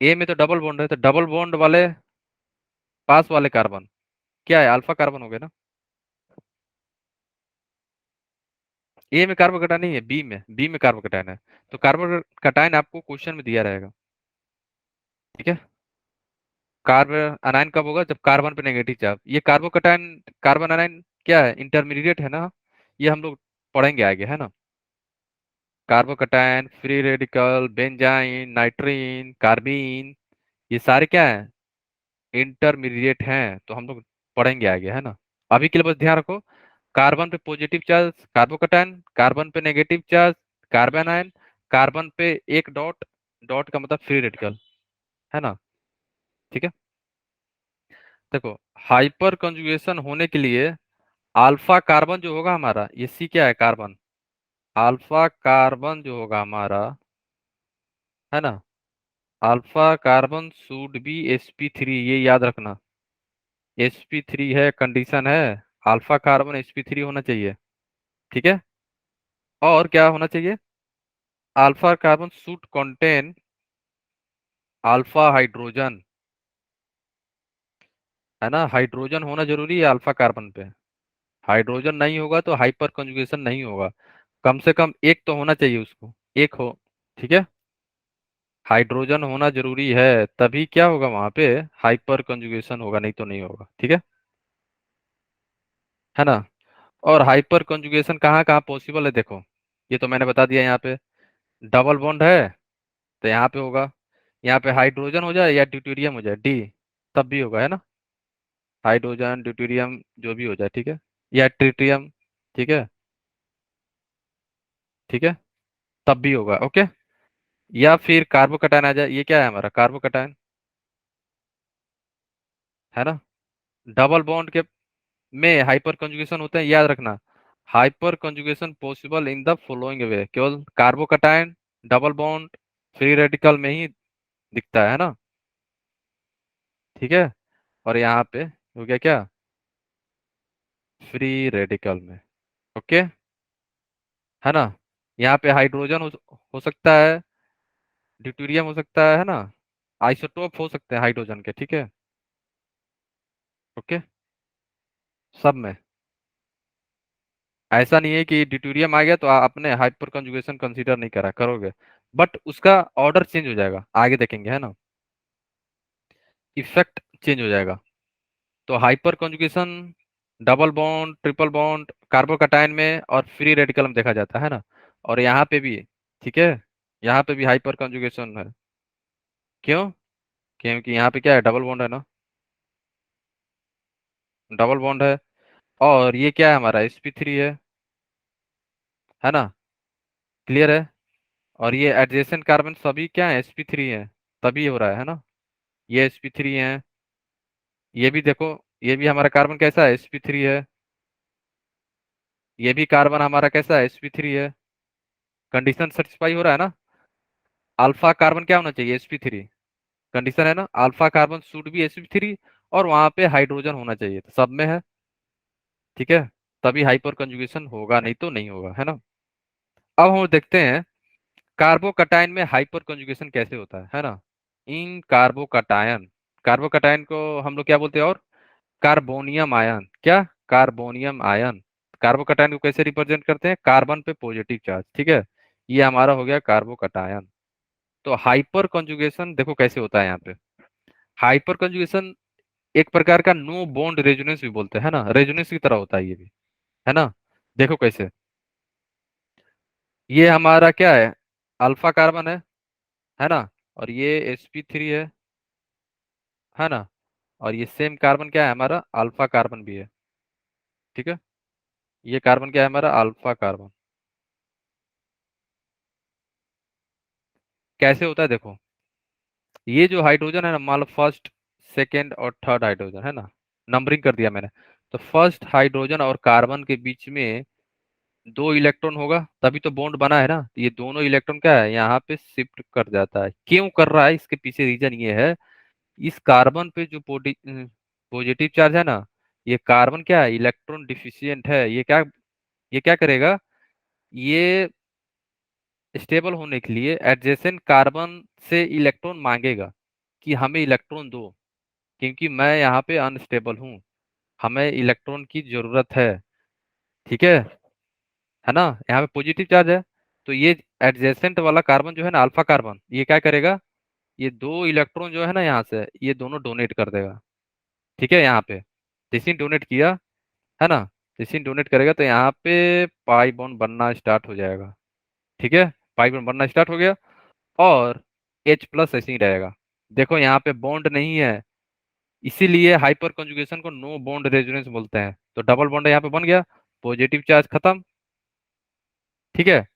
ए में तो डबल बॉन्ड है, तो डबल बॉन्ड वाले पास वाले कार्बन क्या है, अल्फा कार्बन हो गए ना। ए में कार्बोकटायन नहीं है, बी में कार्बोकटायन है। तो कार्बोकटायन आपको क्वेश्चन में दिया रहेगा। ठीक है, कार्बन अनायन कब होगा, जब कार्बन पे नेगेटिव चार्ज। ये कार्बोकटायन, कार्बन अनायन क्या है, इंटरमीडिएट है ना, ये हम लोग पढ़ेंगे आगे, है ना। Carbocation, free radical, benzene, नाइट्रीन, carbene, ये सारे क्या है, इंटरमीडिएट हैं, तो हम लोग पढ़ेंगे आगे, है ना। अभी के लिए बस ध्यान रखो, कार्बन पे पॉजिटिव चार्ज कार्बोकटायन, कार्बन पे negative charge carbon ion, carbon पे एक डॉट, डॉट का मतलब फ्री रेडिकल, है ना। ठीक है, देखो हाइपर कंजुगेशन होने के लिए अल्फा कार्बन जो होगा हमारा, ये सी क्या है, कार्बन, अल्फा कार्बन जो होगा हमारा, है ना, alpha carbon should be sp3, ये याद रखना। sp3 है, कंडीशन है, अल्फा कार्बन sp3 होना चाहिए। ठीक है, और क्या होना चाहिए, alpha carbon should contain alpha hydrogen, है ना, हाइड्रोजन होना जरूरी है अल्फा कार्बन पे। हाइड्रोजन नहीं होगा तो हाइपर कंजुगेशन नहीं होगा, कम से कम एक तो होना चाहिए उसको, एक हो। ठीक है, हाइड्रोजन होना जरूरी है, तभी क्या होगा वहां पे, हाइपर कंजुगेशन होगा, नहीं तो नहीं होगा। ठीक है ना। और हाइपर कंजुगेशन कहाँ कहाँ पॉसिबल है, देखो ये तो मैंने बता दिया, यहाँ पे डबल बॉन्ड है तो यहाँ पे होगा, यहाँ पे हाइड्रोजन हो जाए या ड्यूटेरियम हो जाए डी, तब भी होगा, है ना, हाइड्रोजन ड्यूटेरियम जो भी हो जाए, ठीक है, या ट्रिटियम, ठीक है, ठीक है, तब भी होगा, ओके। या फिर कार्बोकटायन आ जाए, ये क्या है हमारा कार्बोकटायन, है ना, डबल बॉन्ड के में हाइपर कंजुगेशन होते हैं, याद रखना। Hyperconjugation possible in the following way, केवल carbocation, double bond, free radical में ही दिखता है ना। ठीक है, और यहाँ पे हो गया क्या, फ्री रेडिकल में, ओके, है ना। यहाँ पे हाइड्रोजन हो सकता है, ड्यूटेरियम हो सकता है ना, आइसोटोप हो सकते हैं हाइड्रोजन के, ठीक है, ओके, सब में। ऐसा नहीं है कि ड्यूटेरियम आ गया तो आपने हाइपर कंजुगेशन कंसीडर नहीं करा, करोगे, बट उसका ऑर्डर चेंज हो जाएगा, आगे देखेंगे, है ना, इफेक्ट चेंज हो जाएगा। तो hyper conjugation double bond, triple bond, carbocation में और फ्री रेडिकल में देखा जाता है ना, और यहाँ पे भी, ठीक है, यहाँ पे भी हाइपर कंजुगेशन है। क्यों, क्योंकि यहाँ पे क्या है, डबल बॉन्ड है ना, डबल बॉन्ड है, और ये क्या है हमारा sp3 है ना, क्लियर है। और ये एडजेसेंट कार्बन सभी क्या है, sp3 है, तभी हो रहा है ना, ये sp3 है, ये भी देखो, ये भी हमारा कार्बन कैसा है, sp3 है, ये भी कार्बन हमारा कैसा है, sp3 है, कंडीशन सेटिस्फाई हो रहा है ना। अल्फा कार्बन क्या होना चाहिए, sp3, कंडीशन है ना, alpha carbon should be sp3, और वहां पे हाइड्रोजन होना चाहिए, तो सब में है। ठीक है, तभी हाइपर कंजुगेशन होगा, नहीं तो नहीं होगा, है ना। अब हम देखते हैं कार्बोकटायन में हाइपर कंजुगेशन कैसे होता है ना। इन कार्बोकटायन, कार्बोकटायन को हम लोग क्या बोलते हैं, और कार्बोनियम आयन, क्या, कार्बोनियम आयन, कार्बोकटायन को कैसे रिप्रेजेंट करते हैं, कार्बन पे पॉजिटिव चार्ज, ठीक है, ये हमारा हो गया कार्बोकटायन। तो हाइपर कंजुगेशन देखो कैसे होता है यहाँ पे, हाइपर कंजुगेशन एक प्रकार का नो बॉन्ड रेजोनेंस भी बोलते हैं, है ना, रेजोनेंस की तरह होता है ये भी, है ना। देखो कैसे, ये हमारा क्या है, अल्फा कार्बन है ना, और ये sp3 है ना, और ये सेम कार्बन क्या है हमारा, अल्फा कार्बन भी है। ठीक है, ये कार्बन क्या है हमारा, अल्फा कार्बन। कैसे होता है देखो, ये जो हाइड्रोजन है ना, मान लो फर्स्ट सेकेंड और थर्ड हाइड्रोजन, है ना, नंबरिंग कर दिया मैंने। तो फर्स्ट हाइड्रोजन और कार्बन के बीच में दो इलेक्ट्रॉन होगा, तभी तो बॉन्ड बना है ना। ये दोनों इलेक्ट्रॉन क्या है, यहाँ पे शिफ्ट कर जाता है। क्यों कर रहा है, इसके पीछे रीजन ये है, इस कार्बन पे जो पॉजिटिव चार्ज है ना, ये कार्बन क्या है, इलेक्ट्रॉन डिफिशियंट है। ये क्या करेगा, ये स्टेबल होने के लिए एडजेसेंट कार्बन से इलेक्ट्रॉन मांगेगा कि हमें इलेक्ट्रॉन दो, क्योंकि मैं यहाँ पे अनस्टेबल हूँ, हमें इलेक्ट्रॉन की जरूरत है। ठीक है ना, यहाँ पे पॉजिटिव चार्ज है। तो ये एडजेसेंट वाला कार्बन जो है ना, अल्फा कार्बन, ये क्या करेगा, ये दो इलेक्ट्रॉन जो है ना यहाँ से, ये दोनों डोनेट कर देगा। ठीक है, यहाँ पे जैसे डोनेट किया, है ना, जैसे डोनेट करेगा तो यहाँ पे पाई बॉन्ड बनना स्टार्ट हो जाएगा। ठीक है, पाई बॉन्ड बनना स्टार्ट हो गया, और H प्लस ऐसे ही रहेगा। देखो यहाँ पे बॉन्ड नहीं है, इसीलिए हाइपर कंजुगेशन को नो बॉन्ड रेजोनेंस बोलते हैं। तो डबल बॉन्ड यहाँ पे बन गया, पॉजिटिव चार्ज खत्म। ठीक है,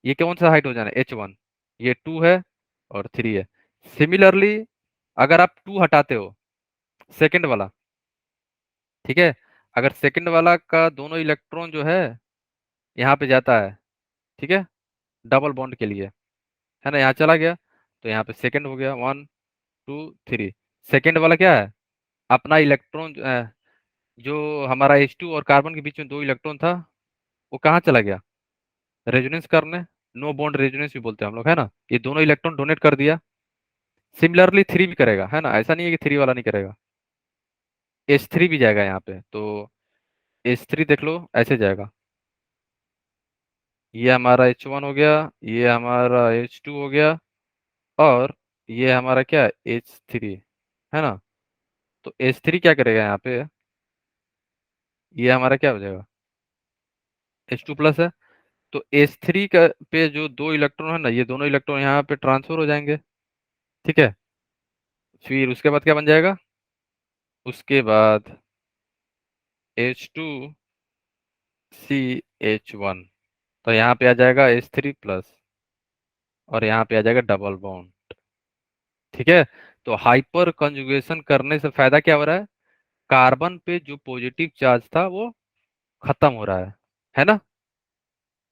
ये कौन सा हाइड्रोजन है, H1, ये 2 है और 3 है। सिमिलरली अगर आप 2 हटाते हो, सेकंड वाला, ठीक है, अगर सेकंड वाला का दोनों इलेक्ट्रॉन जो है यहाँ पे जाता है, ठीक है, डबल बॉन्ड के लिए, है ना, यहाँ चला गया, तो यहाँ पे सेकंड हो गया, 1 2 3। सेकंड वाला क्या है, अपना इलेक्ट्रॉन जो हमारा H2 और कार्बन के बीच में दो इलेक्ट्रॉन था, वो कहाँ चला गया, रेजोनेंस करने। नो बॉन्ड रेजोनेंस भी बोलते हैं हम लोग, है ना। ये दोनों इलेक्ट्रॉन डोनेट कर दिया। सिमिलरली 3 भी करेगा, है ना, ऐसा नहीं है कि 3 वाला नहीं करेगा। H3 भी जाएगा यहाँ पे, तो H3 देख लो ऐसे जाएगा। ये हमारा H1 हो गया, ये हमारा H2 हो गया, और ये हमारा क्या है, H3, है ना। तो H3 क्या करेगा यहाँ पे, ये हमारा क्या हो जाएगा, H2 प्लस है। तो H3 का पे जो दो इलेक्ट्रॉन है ना, ये दोनों इलेक्ट्रॉन यहाँ पे ट्रांसफर हो जाएंगे। ठीक है, फिर उसके बाद क्या बन जाएगा, उसके बाद H2CH1, तो यहाँ पे आ जाएगा H3 प्लस, और यहाँ पे आ जाएगा डबल बॉन्ड। ठीक है, तो हाइपर कंजुगेशन करने से फायदा क्या हो रहा है, कार्बन पे जो पॉजिटिव चार्ज था वो खत्म हो रहा है ना।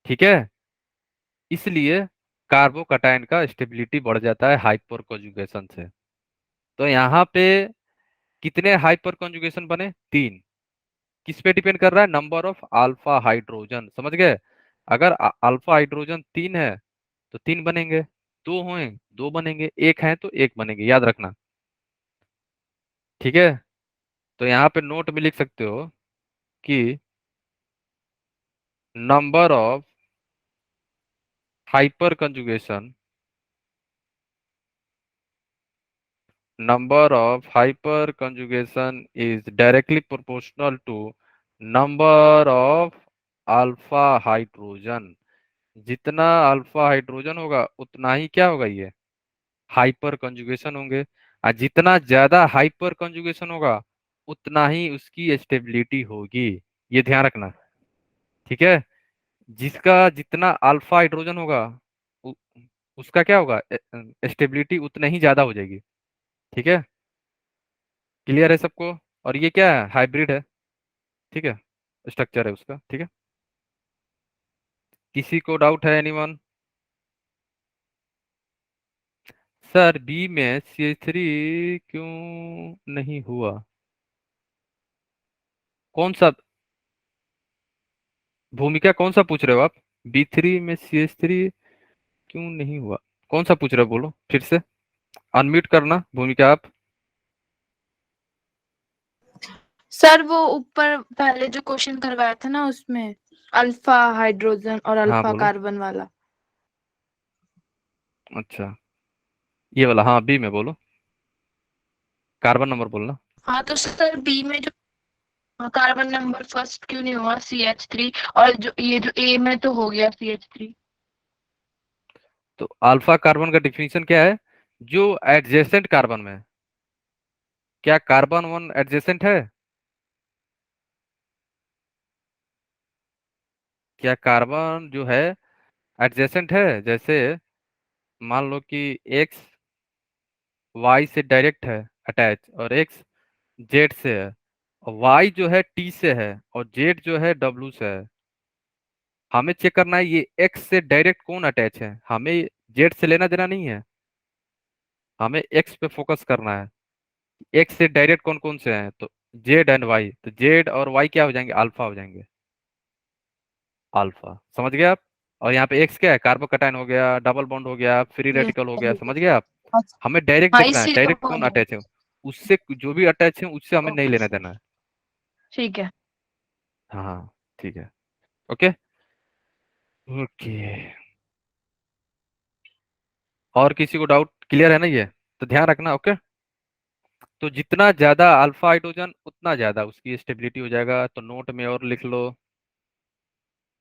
ठीक है, इसलिए कार्बोकैटायन का स्टेबिलिटी बढ़ जाता है हाइपर कंजुगेशन से। तो यहाँ पे कितने हाइपर कंजुगेशन बने, 3। किस पे डिपेंड कर रहा है, नंबर ऑफ अल्फा हाइड्रोजन, समझ गए। अगर अल्फा हाइड्रोजन 3 है तो 3 बनेंगे, 2 हुए 2 बनेंगे, एक है तो एक बनेंगे, याद रखना। ठीक है, तो यहाँ पे नोट में लिख सकते हो कि number of hyper conjugation, number of hyperconjugation is directly proportional to number of alpha hydrogen. जितना अल्फा हाइड्रोजन होगा उतना ही क्या होगा, ये हाइपर कंजुगेशन होंगे। और जितना ज्यादा हाइपर कंजुगेशन होगा उतना ही उसकी स्टेबिलिटी होगी, ये ध्यान रखना। ठीक है, जिसका जितना अल्फा हाइड्रोजन होगा उ, उसका क्या होगा, स्टेबिलिटी उतना ही ज्यादा हो जाएगी। ठीक है, क्लियर है सबको। और ये क्या है, हाइब्रिड है। ठीक है, स्ट्रक्चर है उसका। ठीक है, किसी को डाउट है, एनीवन। सर बी में CH3 क्यों नहीं हुआ, कौन सा भूमिका, कौन सा पूछ रहे हो आप, B3 में CH3 क्यों नहीं हुआ, कौन सा पूछ रहे हो, बोलो फिर से, अनम्यूट करना भूमिका आप। सर वो ऊपर पहले जो क्वेश्चन करवाया था ना उसमें अल्फा हाइड्रोजन और हाँ अल्फा बोलो। कार्बन वाला। अच्छा, ये वाला, हाँ बी में बोलो, कार्बन नंबर बोलना। हाँ तो सर बी में जो कार्बन नंबर फर्स्ट क्यों नहीं हुआ CH3, और जो ये जो ए में तो हो गया CH3। तो अल्फा कार्बन का डिफिनीशन क्या है, जो एडजेसेंट कार्बन में है। क्या कार्बन 1 एडजेसेंट है, क्या कार्बन जो है एडजेसेंट है, जैसे मान लो कि एक्स वाई से डायरेक्ट है, अटैच, और एक्स जेड से है, और वाई जो है टी से है, और जेड जो है डब्ल्यू से है। हमें चेक करना है ये एक्स से डायरेक्ट कौन अटैच है, हमें जेड से लेना देना नहीं है, हमें एक्स पे फोकस करना है। एक्स से डायरेक्ट कौन कौन से हैं, तो जेड एंड वाई, तो जेड और वाई क्या हो जाएंगे, अल्फा हो जाएंगे, अल्फा। समझ गए आप? और यहाँ पे एक्स क्या है, कार्बोकैटायन हो गया, डबल बॉन्ड हो गया, फ्री यस। रेडिकल हो गया। समझ गए आप? अच्छा। हमें डायरेक्ट हाँ, देखना है, इसी का डायरेक्ट कौन बॉन्ड है। अटैच है, उससे जो भी अटैच है उससे हमें नहीं ओके लेना सर। देना है। ठीक है। हाँ हाँ, ठीक है। ओके। ओके। और किसी को डाउट क्लियर है ना ये? तो ध्यान रखना। ओके। तो जितना ज्यादा अल्फा हाइड्रोजन उतना ज्यादा उसकी स्टेबिलिटी हो जाएगा। तो नोट में और लिख लो,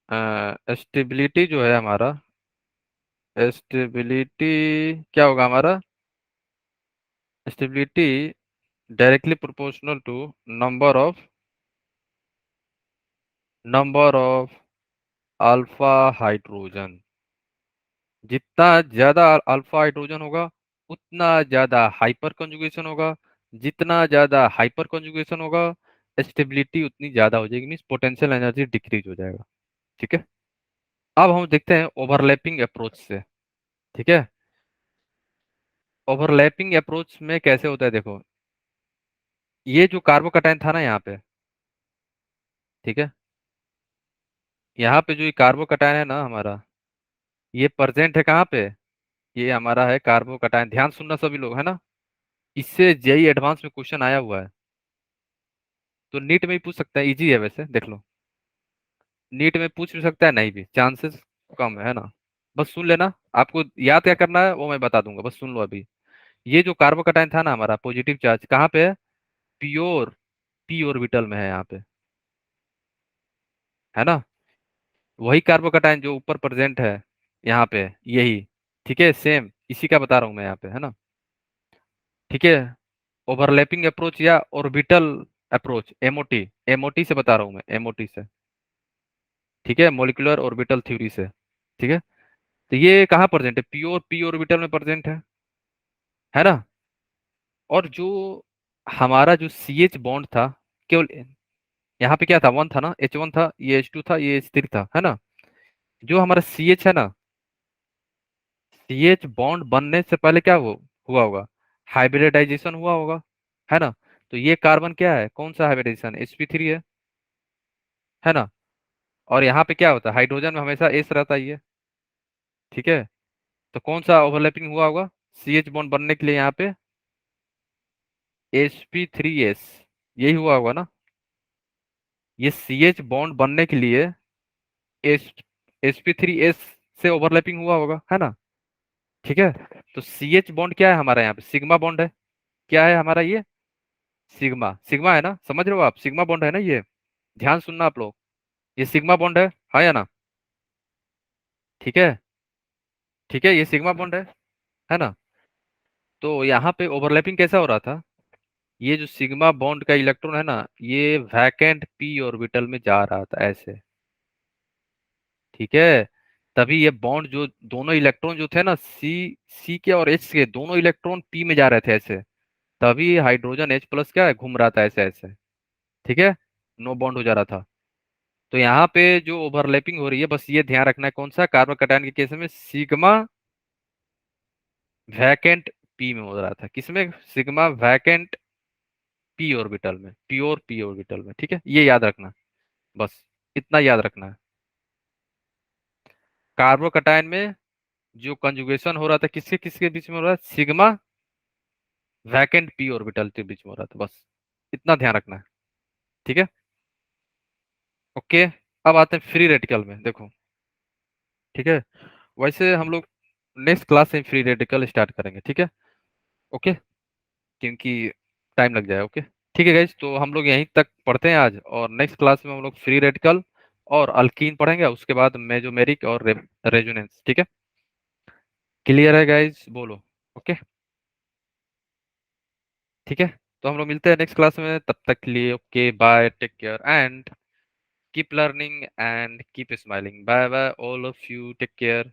स्टेबिलिटी जो है हमारा, स्टेबिलिटी क्या होगा हमारा, stability directly proportional to number of number of alpha hydrogen. जितना ज्यादा अल्फा हाइड्रोजन होगा उतना ज्यादा हाइपर कंजुगेशन होगा, जितना ज्यादा हाइपर कंजुगेशन होगा स्टेबिलिटी उतनी ज्यादा हो जाएगी, मीन्स पोटेंशियल एनर्जी डिक्रीज हो जाएगा। ठीक है। अब हम देखते हैं ओवरलैपिंग अप्रोच से। ठीक है। ओवरलैपिंग अप्रोच में कैसे होता है, देखो, ये जो कार्बोकैटायन था ना यहाँ पे, ठीक है, यहाँ पे जो ये कार्बोकैटायन है ना हमारा, ये प्रेजेंट है कहाँ पे, ये हमारा है कार्बोकैटायन। ध्यान सुनना सभी लोग, है ना? इससे जेई एडवांस में क्वेश्चन आया हुआ है, तो नीट में ही पूछ सकता है, इजी है वैसे, देख लो। नीट में पूछ भी सकता है, नहीं भी, चांसेस कम है ना। बस सुन लेना, आपको याद क्या करना है वो मैं बता दूंगा, बस सुन लो अभी। ये जो कार्बोकैटायन था ना हमारा, पॉजिटिव चार्ज कहाँ पे है, प्योर पी ऑर्बिटल में है यहाँ पे, है ना? वही कार्बोकैटायन जो ऊपर प्रेजेंट है यहाँ पे, यही। ठीक है, सेम इसी का बता रहा हूँ मैं यहाँ पे, है ना? ठीक है। ओवरलैपिंग अप्रोच या ऑर्बिटल अप्रोच, एमओटी, एमओटी से बता रहा हूँ मैं, एमओटी से। ठीक है, मोलिकुलर ऑर्बिटल थ्योरी से। ठीक है। तो ये कहाँ प्रेजेंट है, प्योर पी ऑर्बिटल में प्रेजेंट है ना? और जो हमारा जो सी एच बॉन्ड था, केवल यहाँ पे क्या था, वन था ना, H1 था, ये H2 था, ये H3 था, है ना? जो हमारा सी एच है ना, सी एच बॉन्ड बनने से पहले क्या हुआ होगा, हाइब्रिडाइजेशन हुआ होगा, है ना? तो ये कार्बन क्या है, कौन सा हाइब्रिडाइजेशन, sp3 है ना? और यहाँ पे क्या होता है, हाइड्रोजन में हमेशा एस रहता ही है। ठीक है। तो कौन सा ओवरलैपिंग हुआ होगा, सी एच बॉन्ड बनने के लिए यहाँ पे sp3s, यही हुआ होगा ना? ये सी एच बॉन्ड बनने के लिए एस sp3s से ओवरलैपिंग हुआ होगा, है ना? ठीक है। तो सी एच बॉन्ड क्या है हमारा, यहाँ पे सिग्मा बॉन्ड है। क्या है हमारा ये, सिग्मा, सिग्मा है ना, समझ रहे हो आप, सिग्मा बॉन्ड है ना ये। ध्यान सुनना आप लोग, ये सिग्मा बॉन्ड है, हाँ या ना? ठीक है। ठीक है, ये सिग्मा बॉन्ड है ना? तो यहाँ पे ओवरलैपिंग कैसा हो रहा था, ये जो सिग्मा बॉन्ड का इलेक्ट्रॉन है ना, ये वैकेंट पी ऑर्बिटल में जा रहा था ऐसे। ठीक है। तभी ये बॉन्ड जो दोनों इलेक्ट्रॉन जो थे ना, सी सी के और एच के दोनों इलेक्ट्रॉन पी में जा रहे थे ऐसे, तभी हाइड्रोजन एच प्लस क्या है, घूम रहा था ऐसे ऐसे। ठीक है। नो बॉन्ड हो जा रहा था। तो यहाँ पे जो ओवरलैपिंग हो रही है, बस ये ध्यान रखना है, कौन सा, कार्बन कटायन के केस में सिग्मा वैकेंट पी में हो रहा था, किसमें, सिग्मा वैकेंट पी ऑर्बिटल में, प्योर पी ऑर्बिटल में। ठीक है, ये याद रखना, बस इतना याद रखना है। कार्बोकटायन में जो कंजुगेशन हो रहा था किसके किसके बीच में हो रहा है, सिग्मा वैकेंट पी ऑर्बिटल के बीच में हो रहा था, बस इतना ध्यान रखना है। ठीक है। ओके। अब आते हैं फ्री रेडिकल में, देखो। ठीक है। वैसे हम लोग नेक्स्ट क्लास से फ्री रेडिकल स्टार्ट करेंगे, ठीक है? ओके। क्योंकि टाइम लग जाए। ओके। ठीक है गाइज, तो हम लोग यहीं तक पढ़ते हैं आज, और नेक्स्ट क्लास में हम लोग फ्री रेडिकल और अल्कीन पढ़ेंगे, उसके बाद मेजोमेरिक और रेजोनेंस। ठीक है, क्लियर है गाइज, बोलो। ओके। ठीक है। तो हम लोग मिलते हैं नेक्स्ट क्लास में, तब तक के लिए okay bye, take care and keep learning and keep smiling, bye bye all of you, take care.